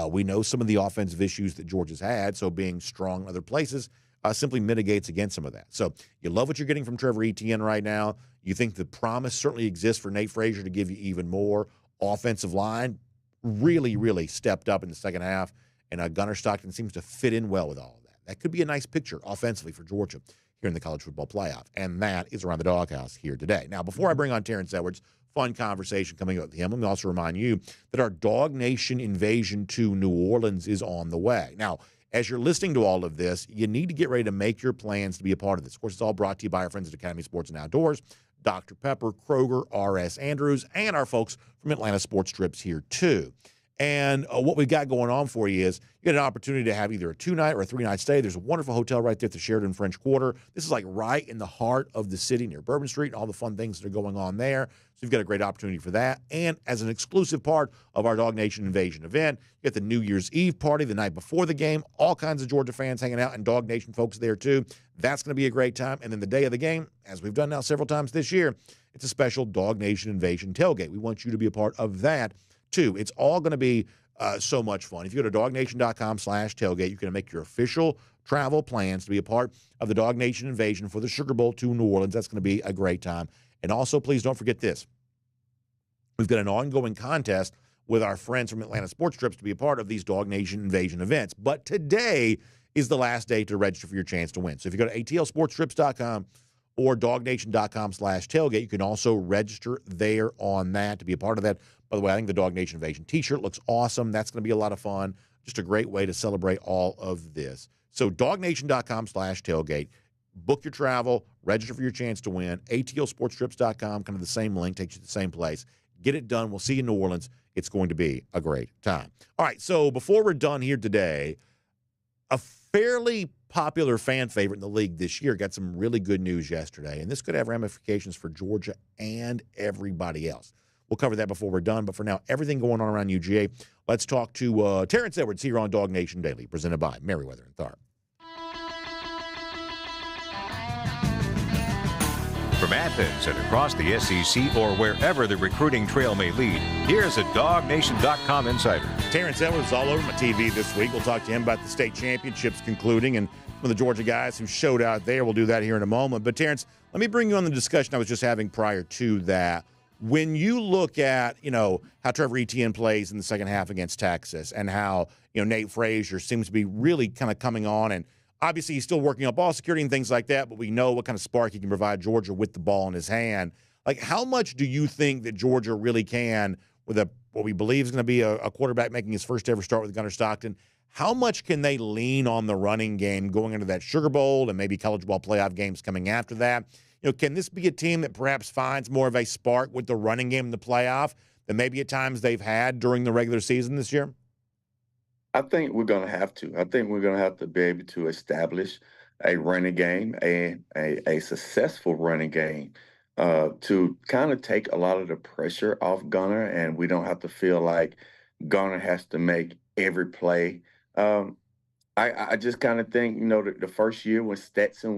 We know some of the offensive issues that Georgia's had, so being strong in other places simply mitigates against some of that. So you love what you're getting from Trevor Etienne right now. You think the promise certainly exists for Nate Frazier to give you even more. Offensive line really, really stepped up in the second half, and Gunnar Stockton seems to fit in well with all of that. That could be a nice picture offensively for Georgia here in the college football playoff, and that is around the doghouse here today. Now, before I bring on Terrence Edwards, fun conversation coming up with him, let me also remind you that our DawgNation invasion to New Orleans is on the way. Now, as you're listening to all of this, you need to get ready to make your plans to be a part of this. Of course, it's all brought to you by our friends at Academy Sports and Outdoors, Dr. Pepper, Kroger, R.S. Andrews, and our folks from Atlanta Sports Strips here too. And what we've got going on for you is you get an opportunity to have either a 2-night or a 3-night stay. There's a wonderful hotel right there at the Sheraton French Quarter. This is like right in the heart of the city near Bourbon Street and all the fun things that are going on there. So you've got a great opportunity for that. And as an exclusive part of our DawgNation Invasion event, you get the New Year's Eve party the night before the game. All kinds of Georgia fans hanging out and DawgNation folks there too. That's going to be a great time. And then the day of the game, as we've done now several times this year, it's a special DawgNation Invasion tailgate. We want you to be a part of that too. It's all going to be so much fun. If you go to DawgNation.com/tailgate, you can make your official travel plans to be a part of the DawgNation Invasion for the Sugar Bowl to New Orleans. That's going to be a great time. And also, please don't forget this. We've got an ongoing contest with our friends from Atlanta Sports Trips to be a part of these DawgNation Invasion events. But today is the last day to register for your chance to win. So if you go to atlsportstrips.com or DawgNation.com/tailgate, you can also register there on that to be a part of that. By the way, I think the DawgNation Invasion t-shirt looks awesome. That's going to be a lot of fun. Just a great way to celebrate all of this. So DawgNation.com/tailgate. Book your travel, register for your chance to win. atlsportstrips.com, kind of the same link, takes you to the same place. Get it done. We'll see you in New Orleans. It's going to be a great time. All right, so before we're done here today, a fairly popular fan favorite in the league this year got some really good news yesterday, and this could have ramifications for Georgia and everybody else. We'll cover that before we're done, but for now, everything going on around UGA. Let's talk to Terrence Edwards here on DawgNation Daily, presented by Merriweather and Tharp. From Athens and across the SEC or wherever the recruiting trail may lead, here's a DawgNation.com insider. Terrence Edwards is all over my TV this week. We'll talk to him about the state championships concluding and some of the Georgia guys who showed out there. We'll do that here in a moment. But, Terrence, let me bring you on the discussion I was just having prior to that. When you look at, how Trevor Etienne plays in the second half against Texas and how, Nate Frazier seems to be really kind of coming on, and obviously he's still working on ball security and things like that, but we know what kind of spark he can provide Georgia with the ball in his hand. Like, how much do you think that Georgia really can, with what we believe is going to be a quarterback making his first ever start with Gunnar Stockton, how much can they lean on the running game going into that Sugar Bowl and maybe college ball playoff games coming after that? Can this be a team that perhaps finds more of a spark with the running game in the playoff than maybe at times they've had during the regular season this year? I think we're going to have to. I think we're going to have to be able to establish a running game, a successful running game to kind of take a lot of the pressure off Gunner, and we don't have to feel like Gunner has to make every play. Um, I just kind of think, the first year when Stetson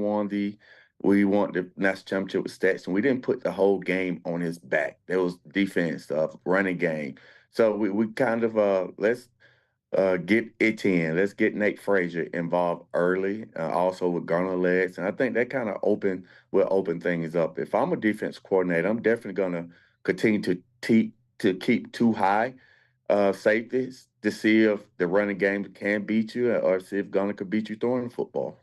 we won the national championship with Stetson, we didn't put the whole game on his back. There was defense stuff, running game. So we kind of let's get Etienne, let's get Nate Frazier involved early, also with Garner legs, and I think that kind of will open things up. If I'm a defense coordinator, I'm definitely going to continue to keep two high safeties to see if the running game can beat you or see if Gunner could beat you throwing the football.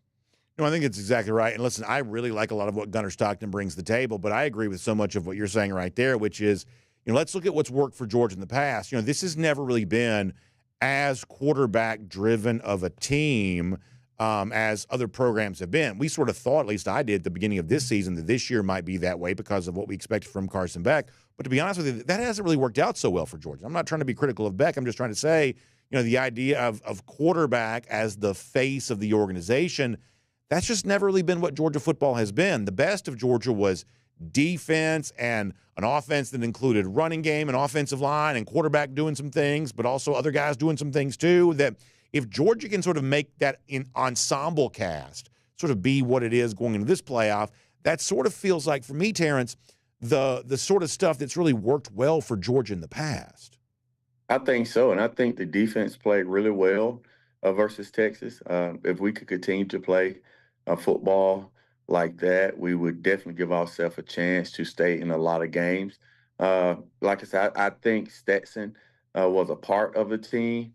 No, I think it's exactly right. And listen, I really like a lot of what Gunner Stockton brings to the table, but I agree with so much of what you're saying right there, which is, let's look at what's worked for Georgia in the past. This has never really been as quarterback-driven of a team as other programs have been. We sort of thought, at least I did at the beginning of this season, that this year might be that way because of what we expected from Carson Beck. But to be honest with you, that hasn't really worked out so well for Georgia. I'm not trying to be critical of Beck. I'm just trying to say, the idea of quarterback as the face of the organization, that's just never really been what Georgia football has been. The best of Georgia was defense and an offense that included running game and offensive line and quarterback doing some things, but also other guys doing some things too. That if Georgia can sort of make that ensemble cast sort of be what it is going into this playoff, that sort of feels like, for me, Terrence, the sort of stuff that's really worked well for Georgia in the past. I think so, and I think the defense played really well versus Texas. If we could continue to play football like that, we would definitely give ourselves a chance to stay in a lot of games. Like I said, I think Stetson was a part of the team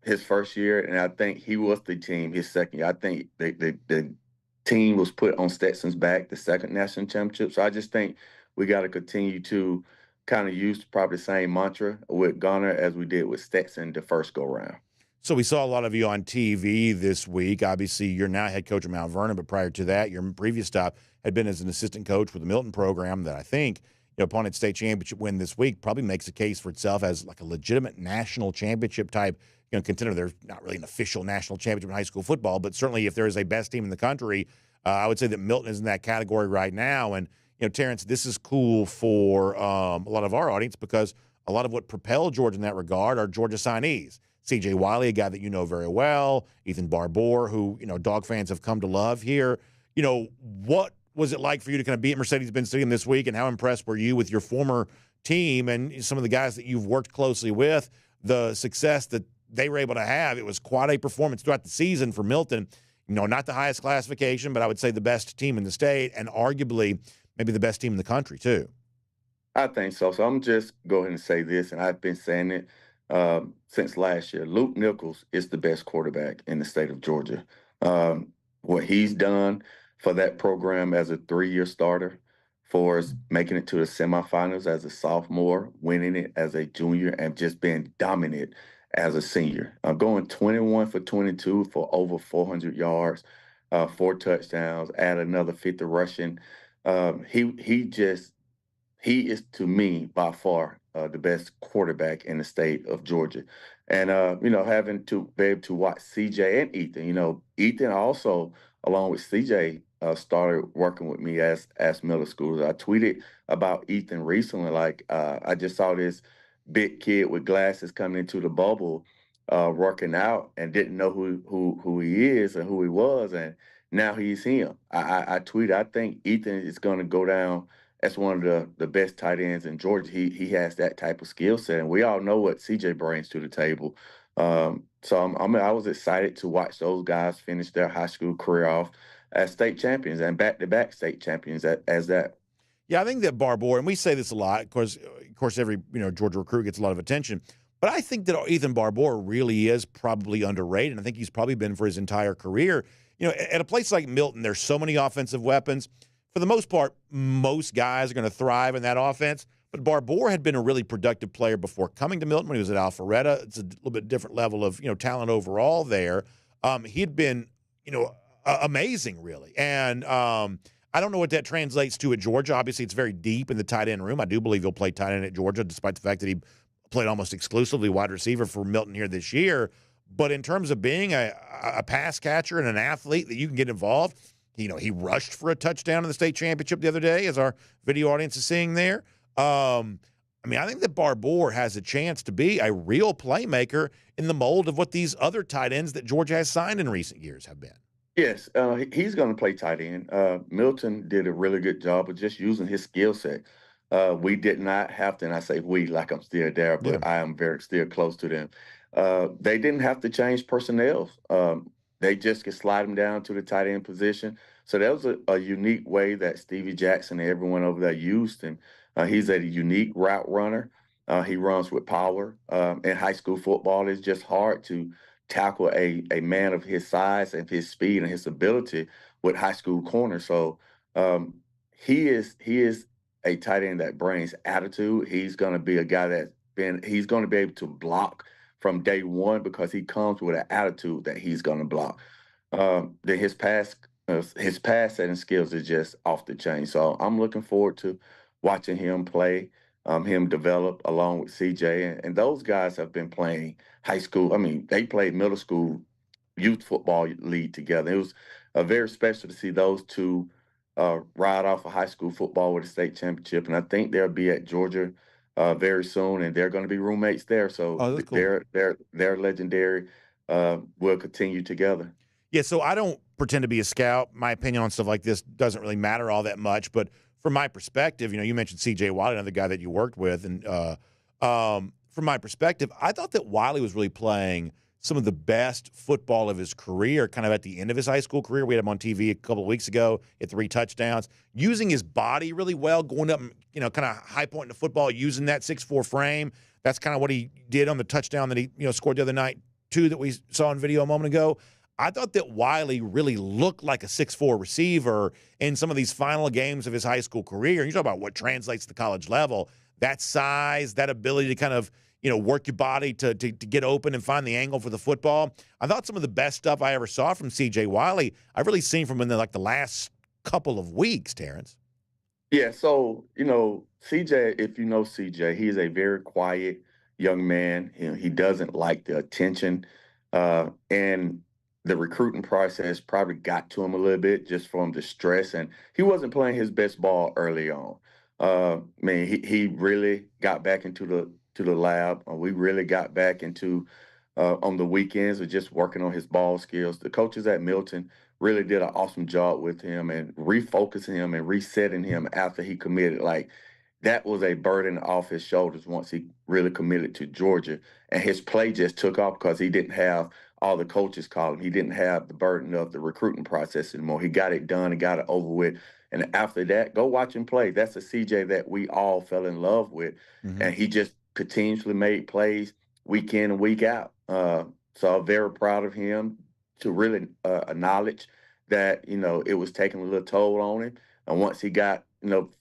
his first year, and I think he was the team his second year. I think the team was put on Stetson's back the second national championship. So I just think we got to continue to kind of use probably the same mantra with Gunner as we did with Stetson the first go-round. So we saw a lot of you on TV this week. Obviously, you're now head coach of Mount Vernon, but prior to that, your previous stop had been as an assistant coach with the Milton program that I think, upon its state championship win this week, probably makes a case for itself as like a legitimate national championship type contender. There's not really an official national championship in high school football, but certainly if there is a best team in the country, I would say that Milton is in that category right now. And, Terrence, this is cool for a lot of our audience because a lot of what propelled Georgia in that regard are Georgia signees. C.J. Wiley, a guy that you know very well, Ethan Barbour, who, Dog fans have come to love here. What was it like for you to kind of be at Mercedes-Benz Stadium this week, and how impressed were you with your former team and some of the guys that you've worked closely with, the success that they were able to have? It was quite a performance throughout the season for Milton. Not the highest classification, but I would say the best team in the state and arguably maybe the best team in the country too. I think so. So I'm just go ahead and say this, and I've been saying it since last year. Luke Nichols is the best quarterback in the state of Georgia. What he's done for that program as a 3-year starter, for us making it to the semifinals as a sophomore, winning it as a junior, and just being dominant as a senior. Going 21 for 22 for over 400 yards, 4 touchdowns, add another 50 rushing. He is, to me, by far the best quarterback in the state of Georgia. And, having to be able to watch CJ and Ethan, Ethan also, along with CJ, started working with me as middle schoolers. I tweeted about Ethan recently. I just saw this big kid with glasses coming into the bubble, working out, and didn't know who he is and who he was. And now he's him. I tweeted, I think Ethan is going to go down as one of the best tight ends in Georgia. He has that type of skill set, and we all know what CJ brings to the table. So I was excited to watch those guys finish their high school career off as state champions and back-to-back state champions as that. Yeah, I think that Barbour, and we say this a lot, of course, every Georgia recruit gets a lot of attention, but I think that Ethan Barbour really is probably underrated. I think he's probably been for his entire career. At a place like Milton, there's so many offensive weapons. For the most part, most guys are going to thrive in that offense. But Barbour had been a really productive player before coming to Milton when he was at Alpharetta. It's a little bit different level of talent overall there. He'd been amazing, really. And I don't know what that translates to at Georgia. Obviously, it's very deep in the tight end room. I do believe he'll play tight end at Georgia, despite the fact that he played almost exclusively wide receiver for Milton here this year. But in terms of being a pass catcher and an athlete that you can get involved, He rushed for a touchdown in the state championship the other day, as our video audience is seeing there. I think that Barbour has a chance to be a real playmaker in the mold of what these other tight ends that Georgia has signed in recent years have been. Yes, he's going to play tight end. Milton did a really good job of just using his skill set. We did not have to, and I say we like I'm still there, but I am still close to them. They didn't have to change personnel. They just could slide him down to the tight end position. So that was a unique way that Stevie Jackson and everyone over there used him. He's a unique route runner. He runs with power. In high school football, it's just hard to tackle a man of his size and his speed and his ability with high school corners. So he is a tight end that brings attitude. He's going to be a guy he's going to be able to block from day one because he comes with an attitude that he's going to block. Then his pass setting skills is just off the chain. So I'm looking forward to watching him play, him develop along with CJ. And those guys have been playing high school. I mean, they played middle school youth football league together. It was very special to see those two ride off of high school football with a state championship. And I think they'll be at Georgia very soon, and they're going to be roommates there. So cool. They're legendary. Will continue together. Yeah, so I don't pretend to be a scout. My opinion on stuff like this doesn't really matter all that much. But from my perspective, you mentioned C.J. Wiley, another guy that you worked with. And from my perspective, I thought that Wiley was really playing some of the best football of his career, kind of at the end of his high school career. We had him on TV a couple of weeks ago, hit 3 touchdowns, using his body really well, going up, kind of high point in the football, using that 6'4" frame. That's kind of what he did on the touchdown that he, scored the other night, too, that we saw in video a moment ago. I thought that Wiley really looked like a 6'4" receiver in some of these final games of his high school career. You talk about what translates to the college level, that size, that ability to kind of, work your body to get open and find the angle for the football. I thought some of the best stuff I ever saw from C.J. Wiley, I've really seen from him in the last couple of weeks, Terrence. Yeah, so, CJ, if you know CJ, he is a very quiet young man. He doesn't like the attention. And the recruiting process probably got to him a little bit just from the stress. And he wasn't playing his best ball early on. He really got back into the lab. We really got back into on the weekends of just working on his ball skills. The coaches at Milton really did an awesome job with him and refocusing him and resetting him after he committed. Like, that was a burden off his shoulders once he really committed to Georgia. And his play just took off because he didn't have all the coaches calling. He didn't have the burden of the recruiting process anymore. He got it done and got it over with. And after that, go watch him play. That's a CJ that we all fell in love with. Mm-hmm. And he just continuously made plays week in and week out. So I'm very proud of him to really acknowledge that, it was taking a little toll on him. And once he got,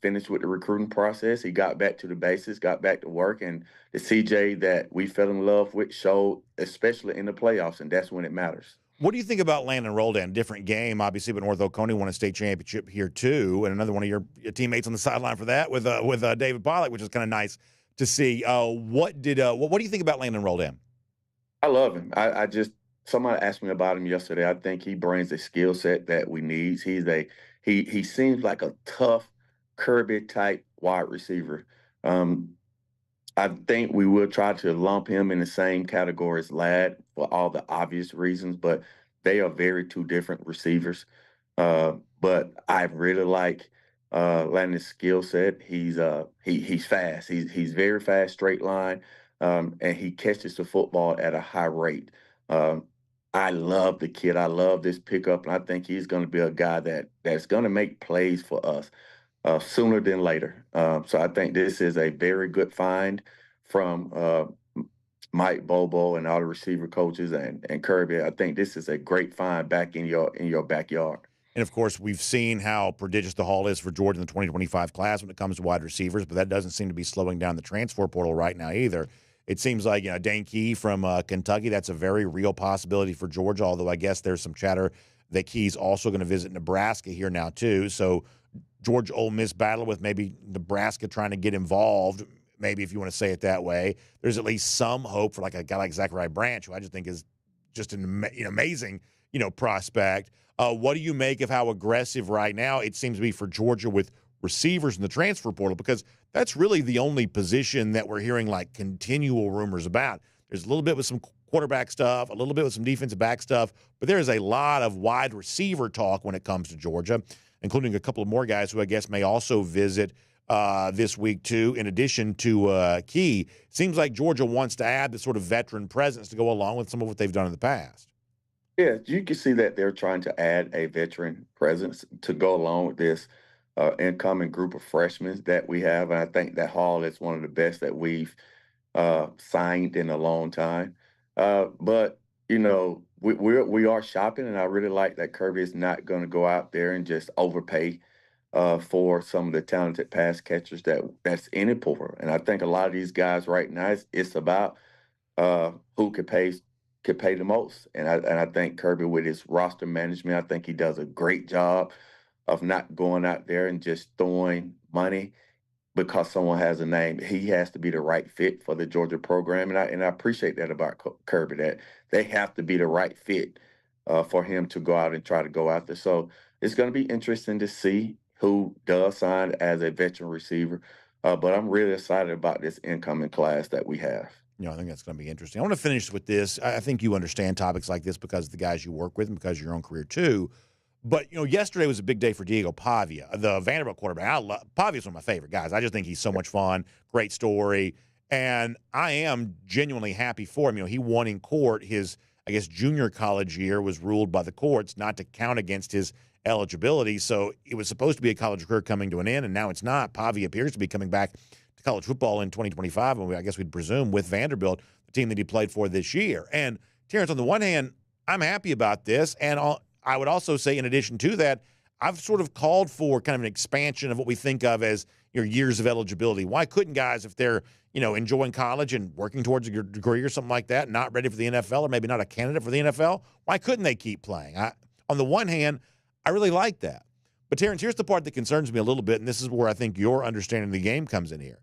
finished with the recruiting process, he got back to the basics, got back to work. And the CJ that we fell in love with showed, especially in the playoffs, and that's when it matters. What do you think about Landon Roldan? Different game, obviously, but North Oconee won a state championship here too, and another one of your teammates on the sideline for that with David Pollack, which is kind of nice to see. What do you think about Landon Roldan? I love him. Somebody asked me about him yesterday. I think he brings a skill set that we need. He seems like a tough Kirby type wide receiver. I think we will try to lump him in the same category as Ladd for all the obvious reasons, but they are very two different receivers. But I really like Landon's skill set. He's fast. He's very fast, straight line, and he catches the football at a high rate. I love the kid. I love this pickup, and I think he's going to be a guy that's going to make plays for us sooner than later. So I think this is a very good find from Mike Bobo and all the receiver coaches and Kirby. I think this is a great find back in your backyard. And, of course, we've seen how prodigious the haul is for Georgia in the 2025 class when it comes to wide receivers, but that doesn't seem to be slowing down the transfer portal right now either. It seems like, Dane Key from Kentucky, that's a very real possibility for Georgia, although I guess there's some chatter that Key's also going to visit Nebraska here now too. So Georgia-Ole Miss battle with maybe Nebraska trying to get involved, maybe if you want to say it that way. There's at least some hope for like a guy like Zachariah Branch, who I just think is just an amazing prospect. What do you make of how aggressive right now it seems to be for Georgia with receivers in the transfer portal? Because that's really the only position that we're hearing like continual rumors about. There's a little bit with some quarterback stuff, a little bit with some defensive back stuff, but there is a lot of wide receiver talk when it comes to Georgia, including a couple of more guys who I guess may also visit this week too, in addition to Key. Seems like Georgia wants to add the sort of veteran presence to go along with some of what they've done in the past. Yeah, you can see that they're trying to add a veteran presence to go along with this incoming group of freshmen that we have. And I think that Hall is one of the best that we've signed in a long time. But we are shopping, and I really like that Kirby is not going to go out there and just overpay for some of the talented pass catchers that's in it for. And I think a lot of these guys right now, it's about who could pay the most. And I think Kirby, with his roster management, I think he does a great job of not going out there and just throwing money because someone has a name. He has to be the right fit for the Georgia program, and I appreciate that about Kirby, that they have to be the right fit for him to go out and try to go out there. So it's going to be interesting to see who does sign as a veteran receiver. But I'm really excited about this incoming class that we have. I think that's going to be interesting. I want to finish with this. I think you understand topics like this because of the guys you work with and because of your own career too. But, yesterday was a big day for Diego Pavia, the Vanderbilt quarterback. Pavia's one of my favorite guys. I just think he's so much fun, great story, and I am genuinely happy for him. He won in court. His, I guess, junior college year was ruled by the courts not to count against his eligibility, so it was supposed to be a college career coming to an end, and now it's not. Pavia appears to be coming back to college football in 2025, and I guess we'd presume with Vanderbilt, the team that he played for this year. And, Terrence, on the one hand, I'm happy about this, and I would also say, in addition to that, I've sort of called for kind of an expansion of what we think of as your years of eligibility. Why couldn't guys, if they're, enjoying college and working towards a degree or something like that, not ready for the NFL or maybe not a candidate for the NFL, why couldn't they keep playing? On the one hand, I really like that. But, Terrence, here's the part that concerns me a little bit, and this is where I think your understanding of the game comes in here.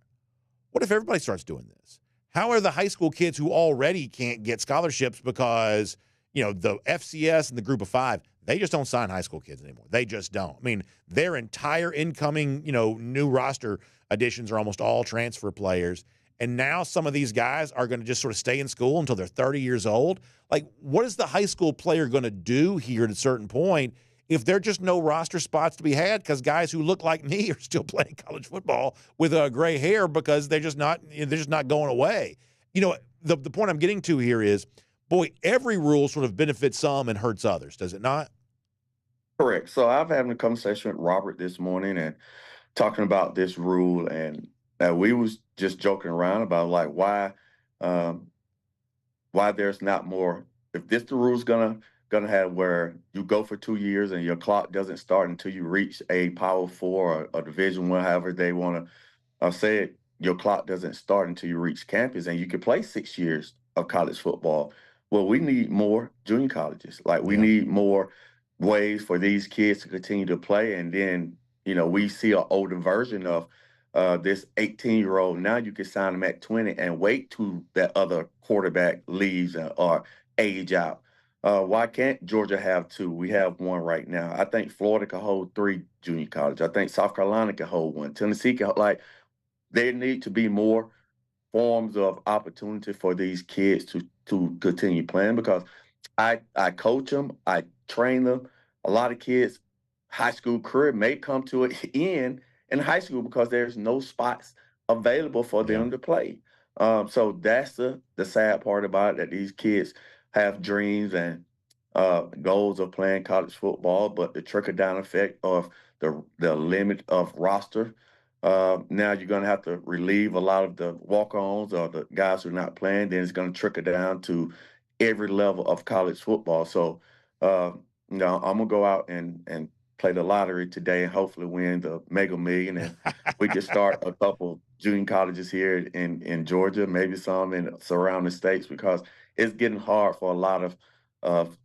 What if everybody starts doing this? How are the high school kids who already can't get scholarships because – the FCS and the group of five, they just don't sign high school kids anymore. They just don't. I mean, their entire incoming, new roster additions are almost all transfer players. And now some of these guys are going to just sort of stay in school until they're 30 years old. Like, what is the high school player going to do here at a certain point if there are just no roster spots to be had because guys who look like me are still playing college football with gray hair because they're just not going away? The point I'm getting to here is, boy, every rule sort of benefits some and hurts others, does it not? Correct. So I've had a conversation with Robert this morning and talking about this rule, and we was just joking around about like why there's not more. If this the rule's gonna have where you go for 2 years and your clock doesn't start until you reach a Power 4 or Division 1, however they want to say it, your clock doesn't start until you reach campus, and you can play 6 years of college football. Well, we need more junior colleges. Like, we need more ways for these kids to continue to play. And then, we see an older version of this 18-year-old. Now you can sign them at 20 and wait till that other quarterback leaves or age out. Why can't Georgia have two? We have one right now. I think Florida can hold 3 junior colleges. I think South Carolina can hold 1. Tennessee can, there need to be more forms of opportunity for these kids to continue playing, because I coach them, I train them. A lot of kids' high school career may come to an end in high school because there's no spots available for them to play. So that's the sad part about it, that these kids have dreams and goals of playing college football, but the trickle-down effect of the limit of roster, now you're going to have to relieve a lot of the walk-ons or the guys who are not playing. Then it's going to trickle down to every level of college football. So, I'm going to go out and play the lottery today and hopefully win the Mega Million. And we can start a couple junior colleges here in Georgia, maybe some in surrounding states, because it's getting hard for a lot of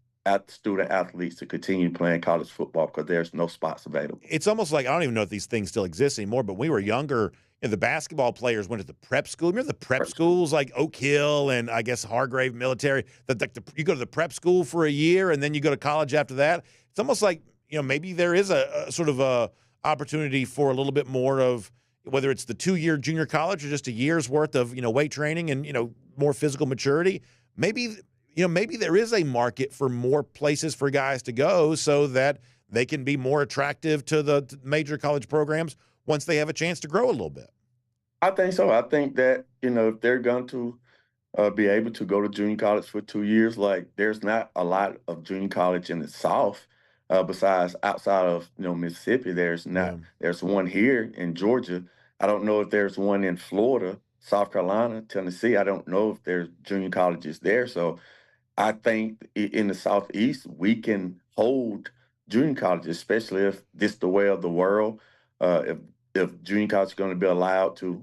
student athletes to continue playing college football because there's no spots available. It's almost like, I don't even know if these things still exist anymore, but when we were younger, the basketball players went to the prep school. Remember the prep schools like Oak Hill and I guess Hargrave Military? You go to the prep school for a year and then you go to college after that. It's almost like, maybe there is a sort of a opportunity for a little bit more of, whether it's the 2-year junior college or just a year's worth of, weight training and, more physical maturity. Maybe there is a market for more places for guys to go so that they can be more attractive to the major college programs once they have a chance to grow a little bit. I think so. I think that, if they're going to be able to go to junior college for 2 years, like there's not a lot of junior college in the South besides outside of, Mississippi. There's not. Yeah. There's one here in Georgia. I don't know if there's one in Florida, South Carolina, Tennessee. I don't know if there's junior colleges there. So I think in the Southeast, we can hold junior colleges, especially if this is the way of the world. If junior college is going to be allowed to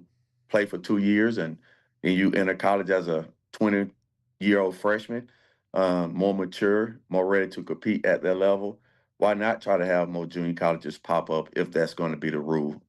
play for 2 years and you enter college as a 20-year-old freshman, more mature, more ready to compete at that level, why not try to have more junior colleges pop up if that's going to be the rule?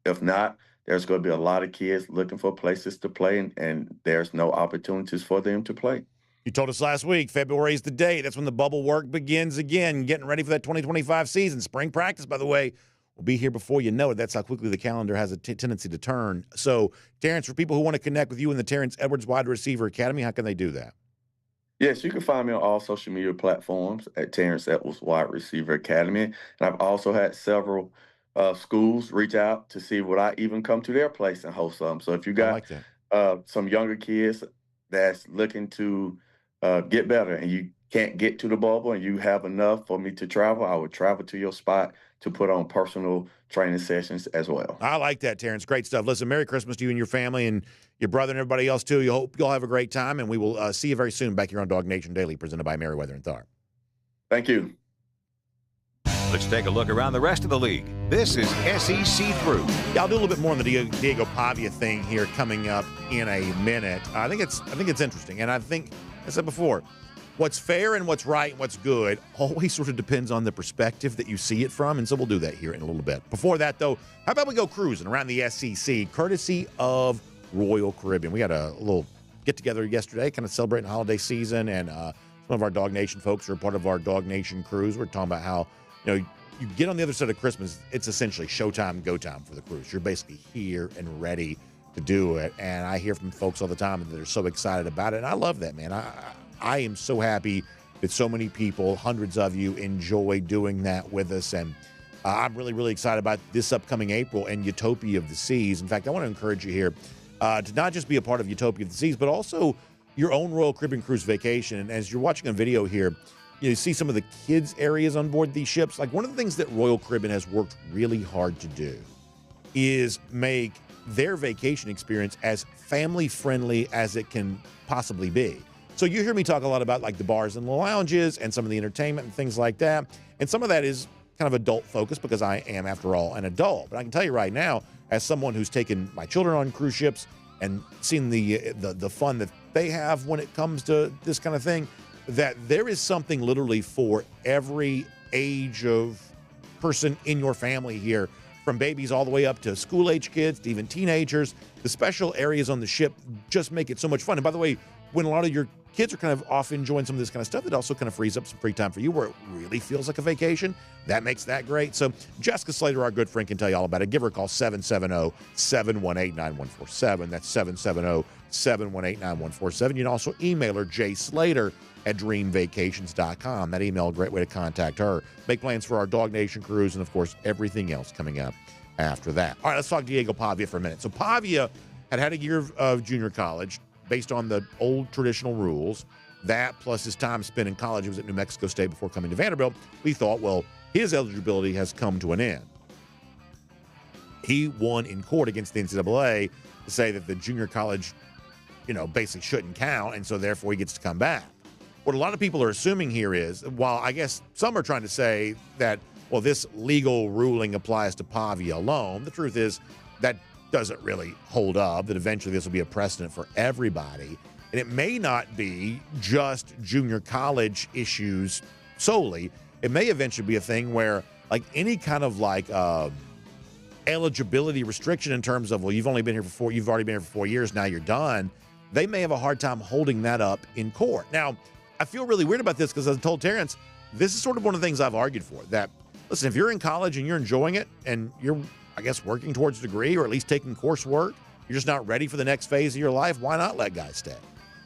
If not, there's going to be a lot of kids looking for places to play, and there's no opportunities for them to play. You told us last week, February is the date. That's when the bubble work begins again, getting ready for that 2025 season. Spring practice, by the way, will be here before you know it. That's how quickly the calendar has a tendency to turn. So, Terrence, for people who want to connect with you in the Terrence Edwards Wide Receiver Academy, how can they do that? Yes, you can find me on all social media platforms at Terrence Edwards Wide Receiver Academy. And I've also had several schools reach out to see would I even come to their place and host them. So if you got some younger kids that's looking to get better and you can't get to the bubble and you have enough for me to travel, I would travel to your spot to put on personal training sessions as well. I like that, Terrence. Great stuff. Listen, Merry Christmas to you and your family and your brother and everybody else, too. You hope you'll have a great time, and we will see you very soon back here on DawgNation Daily, presented by Merriweather and Tharp. Thank you. Let's take a look around the rest of the league. This is SEC Through. Yeah, I'll do a little bit more on the Diego Pavia thing here coming up in a minute. I think it's interesting, and I think, as I said before, what's fair and what's right and what's good always sort of depends on the perspective that you see it from, and so we'll do that here in a little bit. Before that, though, how about we go cruising around the SEC, courtesy of Royal Caribbean. We had a little get-together yesterday, kind of celebrating the holiday season, and some of our DawgNation folks are a part of our DawgNation cruise. We're talking about how, you get on the other side of Christmas, it's essentially showtime, go time for the cruise. You're basically here and ready to do it, and I hear from folks all the time that they're so excited about it, and I love that, man. I am so happy that so many people, hundreds of you, enjoy doing that with us. And I'm really, really excited about this upcoming April and Utopia of the Seas. In fact, I want to encourage you here to not just be a part of Utopia of the Seas, but also your own Royal Caribbean Cruise vacation. And as you're watching a video here, you see some of the kids' areas on board these ships. Like, one of the things that Royal Caribbean has worked really hard to do is make their vacation experience as family-friendly as it can possibly be. So you hear me talk a lot about like the bars and the lounges and some of the entertainment and things like that. And some of that is kind of adult focused because I am, after all, an adult. But I can tell you right now, as someone who's taken my children on cruise ships and seen the fun that they have when it comes to this kind of thing, that there is something literally for every age of person in your family here, from babies all the way up to school-age kids to even teenagers. The special areas on the ship just make it so much fun. And by the way, when a lot of your kids are kind of off enjoying some of this kind of stuff, it also kind of frees up some free time for you where it really feels like a vacation. That makes that great. So Jessica Slater, our good friend, can tell you all about it. Give her a call, 770-718-9147. That's 770-718-9147. You can also email her, jslater@dreamvacations.com. That email, a great way to contact her. Make plans for our DawgNation cruise and, of course, everything else coming up after that. All right, let's talk Diego Pavia for a minute. So Pavia had a year of junior college, based on the old traditional rules. That plus his time spent in college, he was at New Mexico State before coming to Vanderbilt. We thought, well, his eligibility has come to an end. He won in court against the NCAA to say that the junior college, basically shouldn't count, and so therefore he gets to come back. What a lot of people are assuming here is, while I guess some are trying to say that, well, this legal ruling applies to Pavia alone, the truth is that doesn't really hold up, that eventually this will be a precedent for everybody. And it may not be just junior college issues solely. It may eventually be a thing where, like, any kind of eligibility restriction in terms of, well, you've already been here for 4 years, now you're done. They may have a hard time holding that up in court. Now, I feel really weird about this because I told Terrence, this is sort of one of the things I've argued for, that, listen, if you're in college and you're enjoying it and you're, I guess, working towards a degree or at least taking coursework, you're just not ready for the next phase of your life, why not let guys stay?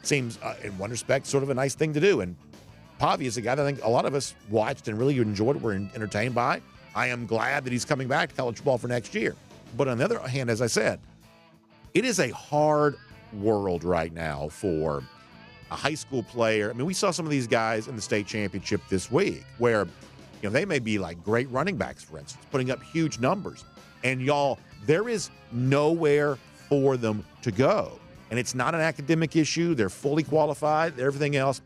Seems, in one respect, sort of a nice thing to do. And Pavia is a guy that I think a lot of us watched and really enjoyed, were entertained by. I am glad that he's coming back to college football for next year. But on the other hand, as I said, it is a hard world right now for a high school player. I mean, we saw some of these guys in the state championship this week where, they may be like great running backs, for instance, putting up huge numbers. And y'all, there is nowhere for them to go. And it's not an academic issue. They're fully qualified, everything else.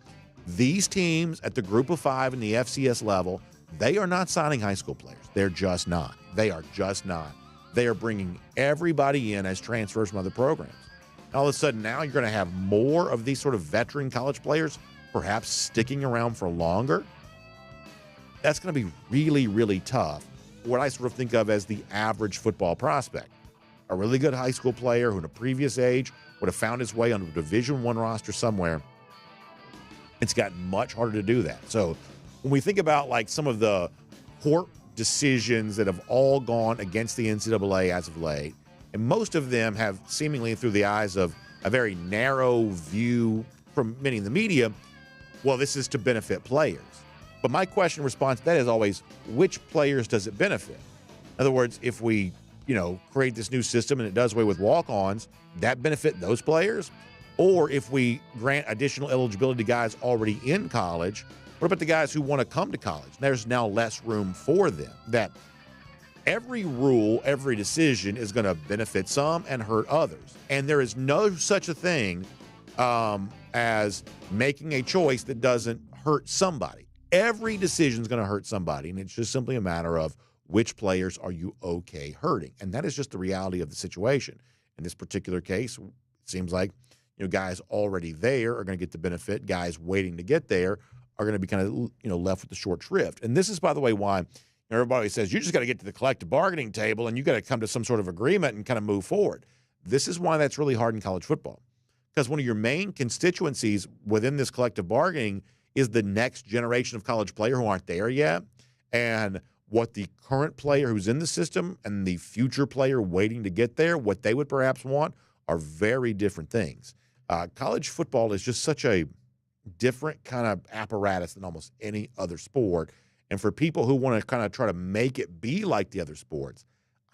These teams at the group of 5 in the FCS level, they are not signing high school players. They're just not. They are just not. They are bringing everybody in as transfers from other programs. And all of a sudden now you're going to have more of these sort of veteran college players perhaps sticking around for longer. That's going to be really, really tough. What I sort of think of as the average football prospect. A really good high school player who in a previous age would have found his way onto a Division I roster somewhere. It's gotten much harder to do that. So when we think about like some of the court decisions that have all gone against the NCAA as of late, and most of them have seemingly through the eyes of a very narrow view from many in the media, well, this is to benefit players. But my question in response to that is always, which players does it benefit? In other words, if we create this new system and it does away with walk-ons, that benefit those players? Or if we grant additional eligibility to guys already in college, what about the guys who want to come to college? There's now less room for them. That every rule, every decision is going to benefit some and hurt others. And there is no such a thing as making a choice that doesn't hurt somebody. Every decision is going to hurt somebody, and it's just simply a matter of which players are you okay hurting? And that is just the reality of the situation. In this particular case, it seems like guys already there are going to get the benefit. Guys waiting to get there are going to be kind of left with the short shrift. And this is, by the way, why everybody says you just got to get to the collective bargaining table and you got to come to some sort of agreement and kind of move forward. This is why that's really hard in college football, because one of your main constituencies within this collective bargaining is the next generation of college player who aren't there yet, and what the current player who's in the system and the future player waiting to get there, what they would perhaps want, are very different things. College football is just such a different kind of apparatus than almost any other sport. And for people who want to kind of try to make it be like the other sports,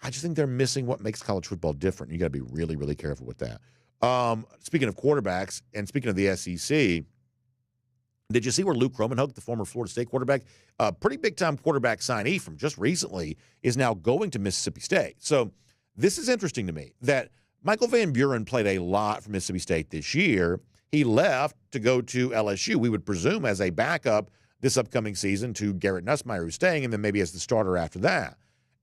I just think they're missing what makes college football different. You got to be really, really careful with that. Speaking of quarterbacks and speaking of the SEC, did you see where Luke Kromenhoek, the former Florida State quarterback, a pretty big-time quarterback signee from just recently, is now going to Mississippi State? So this is interesting to me that Michael Van Buren played a lot for Mississippi State this year. He left to go to LSU, we would presume, as a backup this upcoming season to Garrett Nussmeier, who's staying, and then maybe as the starter after that.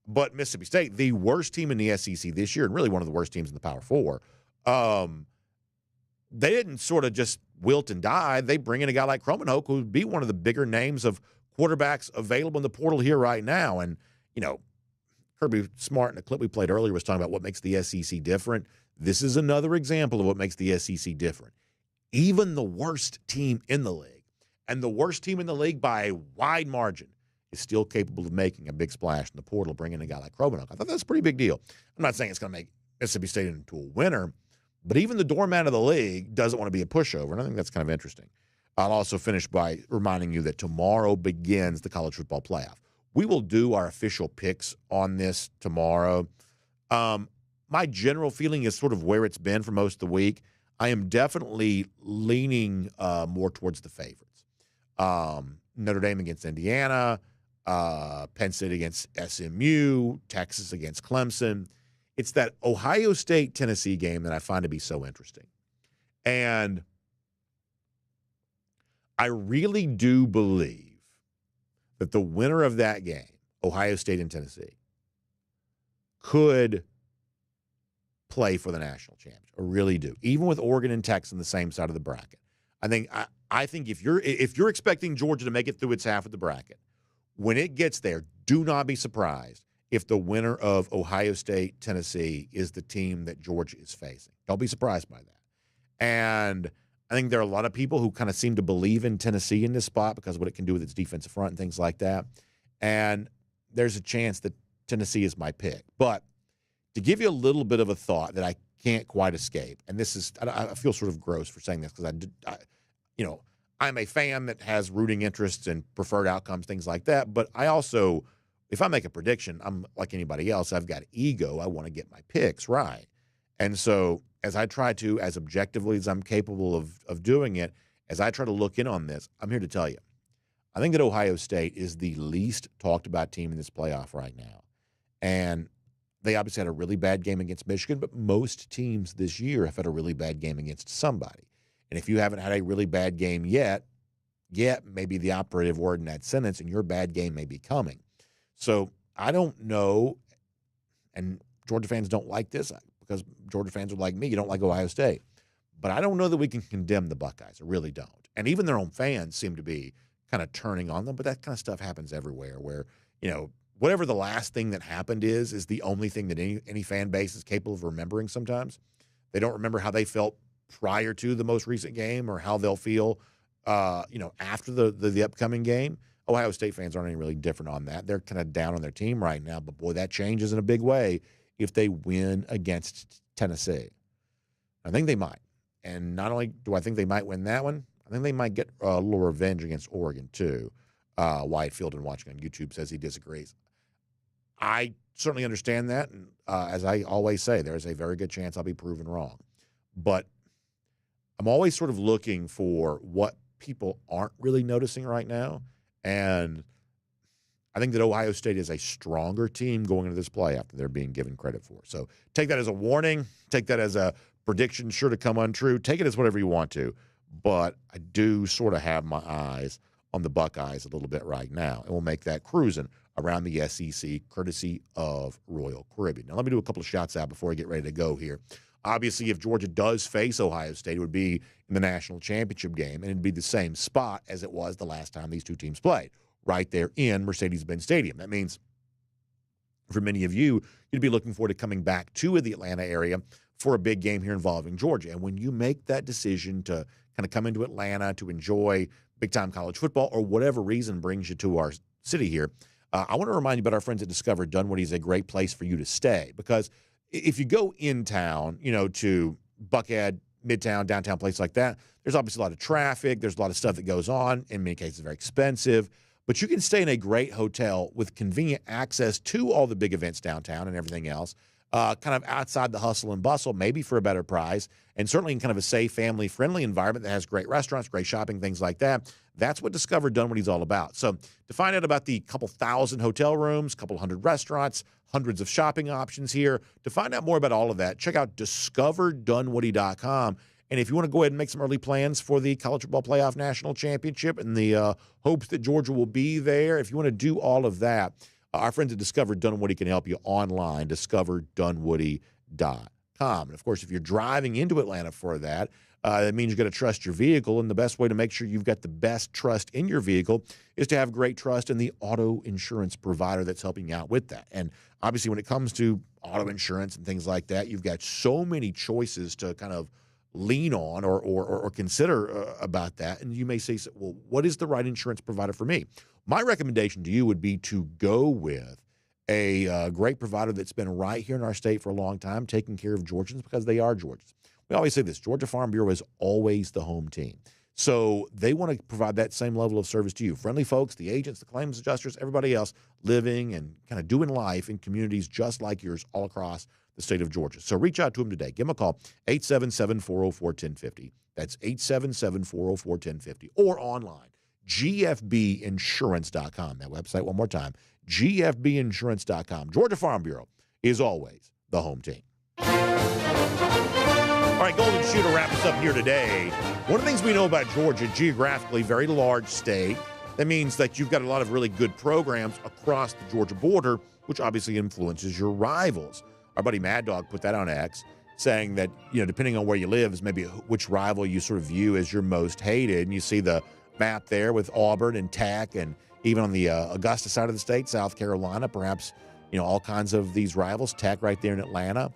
But Mississippi State, the worst team in the SEC this year, and really one of the worst teams in the Power Four, they didn't sort of just wilt and die. They bring in a guy like Kromenhoek, who would be one of the bigger names of quarterbacks available in the portal here right now. And, Kirby Smart in the clip we played earlier was talking about what makes the SEC different. This is another example of what makes the SEC different. Even the worst team in the league, and the worst team in the league by a wide margin, is still capable of making a big splash in the portal, bringing in a guy like Kromenhoek. I thought that's a pretty big deal. I'm not saying it's going to make Mississippi State into a winner, but even the doormat of the league doesn't want to be a pushover, and I think that's kind of interesting. I'll also finish by reminding you that tomorrow begins the college football playoff. We will do our official picks on this tomorrow. My general feeling is sort of where it's been for most of the week. I am definitely leaning more towards the favorites. Notre Dame against Indiana, Penn State against SMU, Texas against Clemson. It's that Ohio State-Tennessee game that I find to be so interesting. And I really do believe that the winner of that game, Ohio State and Tennessee, could play for the national championship. I really do. Even with Oregon and Texas on the same side of the bracket. I think if you're expecting Georgia to make it through its half of the bracket, when it gets there, do not be surprised if the winner of Ohio State, Tennessee is the team that Georgia is facing. Don't be surprised by that. And I think there are a lot of people who kind of seem to believe in Tennessee in this spot because of what it can do with its defensive front and things like that. And there's a chance that Tennessee is my pick. But to give you a little bit of a thought that I can't quite escape, and this is, I feel sort of gross for saying this because I'm a fan that has rooting interests and preferred outcomes, things like that. But I also, if I make a prediction, I'm like anybody else. I've got ego. I want to get my picks right. And so as I try to, as objectively as I'm capable of doing it, as I try to look in on this, I'm here to tell you, I think that Ohio State is the least talked about team in this playoff right now. And they obviously had a really bad game against Michigan, but most teams this year have had a really bad game against somebody. And if you haven't had a really bad game yet may be the operative word in that sentence, and your bad game may be coming. So I don't know, and Georgia fans don't like this because Georgia fans are like me. You don't like Ohio State. But I don't know that we can condemn the Buckeyes. I really don't. And even their own fans seem to be kind of turning on them, but that kind of stuff happens everywhere where, whatever the last thing that happened is the only thing that any fan base is capable of remembering sometimes. They don't remember how they felt prior to the most recent game or how they'll feel, after the upcoming game. Ohio State fans aren't any really different on that. They're kind of down on their team right now, but boy, that changes in a big way if they win against Tennessee. I think they might. And not only do I think they might win that one, I think they might get a little revenge against Oregon too. Wyatt Fielding watching on YouTube says he disagrees. I certainly understand that. And as I always say, there's a very good chance I'll be proven wrong. But I'm always sort of looking for what people aren't really noticing right now. And I think that Ohio State is a stronger team going into this playoff than they're being given credit for. So take that as a warning. Take that as a prediction sure to come untrue. Take it as whatever you want to. But I do sort of have my eyes on the Buckeyes a little bit right now. And we'll make that cruising around the SEC courtesy of Royal Caribbean. Now, let me do a couple of shots out before I get ready to go here. Obviously, if Georgia does face Ohio State, it would be in the national championship game, and it'd be the same spot as it was the last time these two teams played, right there in Mercedes-Benz Stadium. That means for many of you, you'd be looking forward to coming back to the Atlanta area for a big game here involving Georgia. And when you make that decision to kind of come into Atlanta to enjoy big-time college football or whatever reason brings you to our city here, I want to remind you about our friends at Discover Dunwoody is a great place for you to stay because if you go in town, to Buckhead, Midtown, downtown, place like that, there's obviously a lot of traffic. There's a lot of stuff that goes on. In many cases, very expensive. But you can stay in a great hotel with convenient access to all the big events downtown and everything else, kind of outside the hustle and bustle, maybe for a better price, and certainly in kind of a safe, family-friendly environment that has great restaurants, great shopping, things like that. That's what Discover Dunwoody's all about. So to find out about the couple thousand hotel rooms, couple hundred restaurants, hundreds of shopping options here, to find out more about all of that, check out discoverdunwoody.com. And if you want to go ahead and make some early plans for the College Football Playoff National Championship and the hopes that Georgia will be there, if you want to do all of that, our friends at Discover Dunwoody can help you online, discoverdunwoody.com. And, of course, if you're driving into Atlanta for that, that means you've got to trust your vehicle, and the best way to make sure you've got the best trust in your vehicle is to have great trust in the auto insurance provider that's helping you out with that. And obviously when it comes to auto insurance and things like that, you've got so many choices to kind of lean on or consider about that. And you may say, well, what is the right insurance provider for me? My recommendation to you would be to go with a great provider that's been right here in our state for a long time, taking care of Georgians because they are Georgians. We always say this, Georgia Farm Bureau is always the home team. So they want to provide that same level of service to you. Friendly folks, the agents, the claims adjusters, everybody else living and kind of doing life in communities just like yours all across the state of Georgia. So reach out to them today. Give them a call, 877-404-1050. That's 877-404-1050. Or online, gfbinsurance.com. That website one more time, gfbinsurance.com. Georgia Farm Bureau is always the home team. All right, Golden Shoe to wrap us up here today. One of the things we know about Georgia, geographically, very large state. That means that you've got a lot of really good programs across the Georgia border, which obviously influences your rivals. Our buddy Mad Dog put that on X, saying that, depending on where you live is maybe which rival you sort of view as your most hated. And you see the map there with Auburn and Tech, and even on the Augusta side of the state, South Carolina, perhaps, all kinds of these rivals. Tech right there in Atlanta.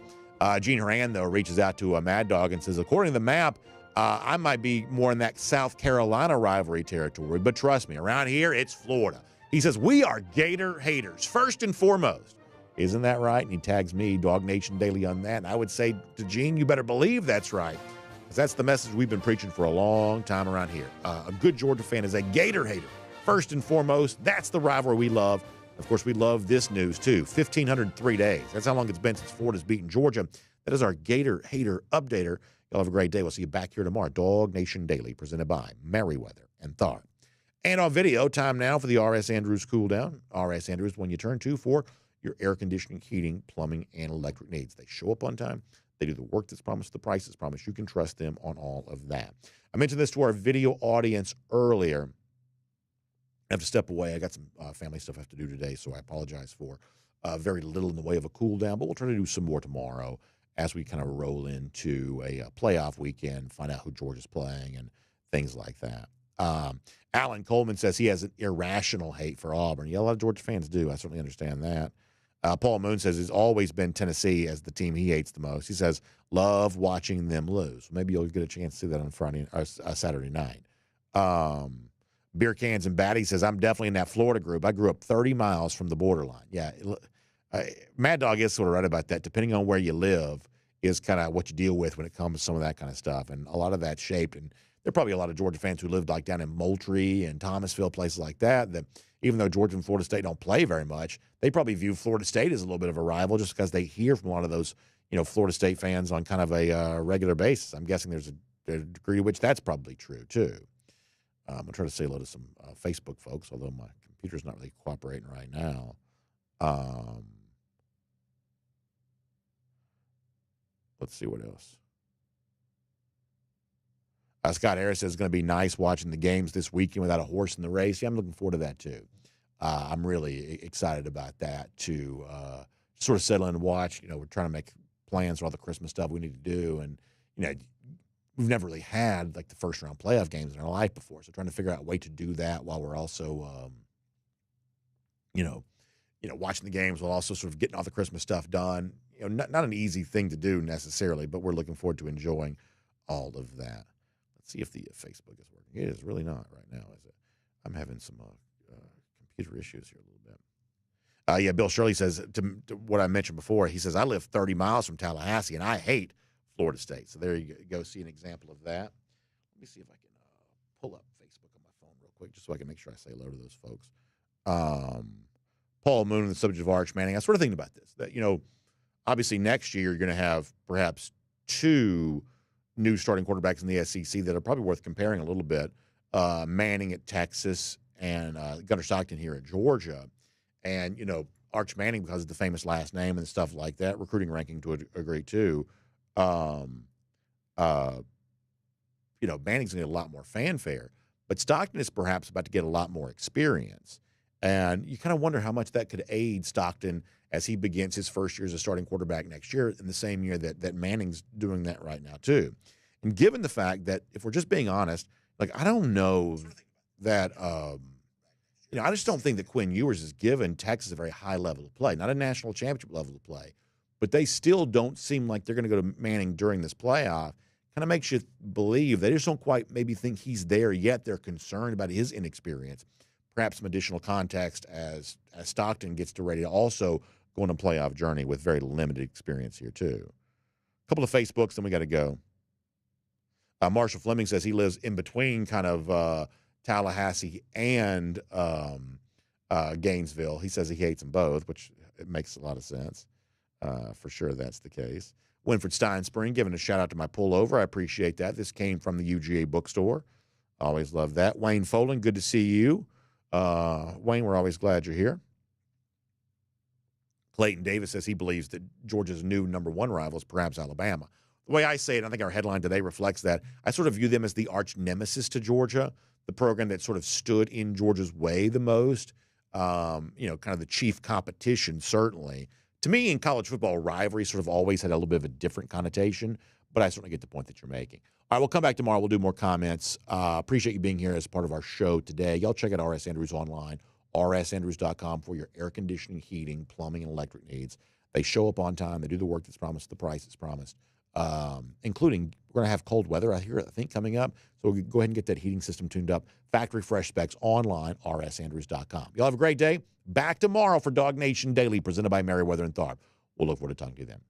Gene Horan, though, reaches out to a Mad Dog and says, according to the map, I might be more in that South Carolina rivalry territory, but trust me, around here, it's Florida. He says, we are Gator haters, first and foremost. Isn't that right? And he tags me, DawgNation Daily, on that. And I would say to Gene, you better believe that's right, because that's the message we've been preaching for a long time around here. A good Georgia fan is a Gator hater, first and foremost. That's the rivalry we love. Of course, we love this news, too. 1,503 days. That's how long it's been since Florida's beaten Georgia. That is our Gator Hater Updater. Y'all have a great day. We'll see you back here tomorrow. DawgNation Daily, presented by Merriweather and Tharp. And on video, time now for the R.S. Andrews Cool Down. R.S. Andrews, when you turn to for your air conditioning, heating, plumbing, and electric needs. They show up on time. They do the work that's promised, the price that's promised. You can trust them on all of that. I mentioned this to our video audience earlier. I have to step away. I got some family stuff I have to do today, so I apologize for very little in the way of a cool down, but we'll try to do some more tomorrow as we kind of roll into a playoff weekend, find out who Georgia's playing and things like that. Alan Coleman says he has an irrational hate for Auburn. Yeah, a lot of Georgia fans do. I certainly understand that. Paul Moon says it's always been Tennessee as the team he hates the most. He says, love watching them lose. Maybe you'll get a chance to see that on Friday or Saturday night. Beer Cans and Batty says, I'm definitely in that Florida group. I grew up 30 miles from the borderline. Yeah, Mad Dog is sort of right about that. Depending on where you live is kind of what you deal with when it comes to some of that kind of stuff. And a lot of that's shaped. And there are probably a lot of Georgia fans who lived like down in Moultrie and Thomasville, places like that, that even though Georgia and Florida State don't play very much, they probably view Florida State as a little bit of a rival just because they hear from a lot of those, Florida State fans on kind of a regular basis. I'm guessing there's a degree to which that's probably true, too. I'm going to try to say hello to some Facebook folks, although my computer's not really cooperating right now. Let's see what else. Scott Harris says it's going to be nice watching the games this weekend without a horse in the race. Yeah, I'm looking forward to that, too. I'm really excited about that, to sort of settle in and watch. We're trying to make plans for all the Christmas stuff we need to do. And, we've never really had like the first round playoff games in our life before. So trying to figure out a way to do that while we're also, watching the games while also sort of getting all the Christmas stuff done. Not an easy thing to do necessarily, but we're looking forward to enjoying all of that. Let's see if the Facebook is working. It is really not right now, is it? I'm having some computer issues here a little bit. Bill Shirley says, to what I mentioned before, he says, I live 30 miles from Tallahassee, and I hate Florida State. So there you go. See an example of that. Let me see if I can pull up Facebook on my phone real quick just so I can make sure I say hello to those folks. Paul Moon, the subject of Arch Manning. I was sort of thinking about this, that, obviously next year you're going to have perhaps two new starting quarterbacks in the SEC that are probably worth comparing a little bit. Manning at Texas and Gunnar Stockton here at Georgia. And, Arch Manning, because of the famous last name and stuff like that, recruiting ranking to a degree too. Manning's going to get a lot more fanfare, but Stockton is perhaps about to get a lot more experience. And you kind of wonder how much that could aid Stockton as he begins his first year as a starting quarterback next year, in the same year that Manning's doing that right now too. And given the fact that, if we're just being honest, like, I don't know that, I just don't think that Quinn Ewers has given Texas a very high level of play, not a national championship level of play. But they still don't seem like they're going to go to Manning during this playoff. Kind of makes you believe they just don't quite maybe think he's there yet. They're concerned about his inexperience. Perhaps some additional context as Stockton gets ready to also go on a playoff journey with very limited experience here too. A couple of Facebooks, then we got to go. Marshall Fleming says he lives in between kind of Tallahassee and Gainesville. He says he hates them both, which it makes a lot of sense. For sure that's the case. Winfred Steinspring giving a shout-out to my pullover. I appreciate that. This came from the UGA bookstore. Always love that. Wayne Folan, good to see you. Wayne, we're always glad you're here. Clayton Davis says he believes that Georgia's new number one rival is perhaps Alabama. The way I say it, I think our headline today reflects that. I sort of view them as the arch nemesis to Georgia, the program that sort of stood in Georgia's way the most, kind of the chief competition, certainly, To me, in college football, rivalry sort of always had a little bit of a different connotation, but I certainly get the point that you're making. All right, we'll come back tomorrow. We'll do more comments. Appreciate you being here as part of our show today. Y'all check out RS Andrews online, rsandrews.com for your air conditioning, heating, plumbing, and electric needs. They show up on time. They do the work that's promised, the price that's promised, including we're going to have cold weather out here, I think, coming up. So we'll go ahead and get that heating system tuned up. Factory fresh specs online, rsandrews.com. Y'all have a great day. Back tomorrow for DawgNation Daily, presented by Merriweather and Tharp. We'll look forward to talking to you then.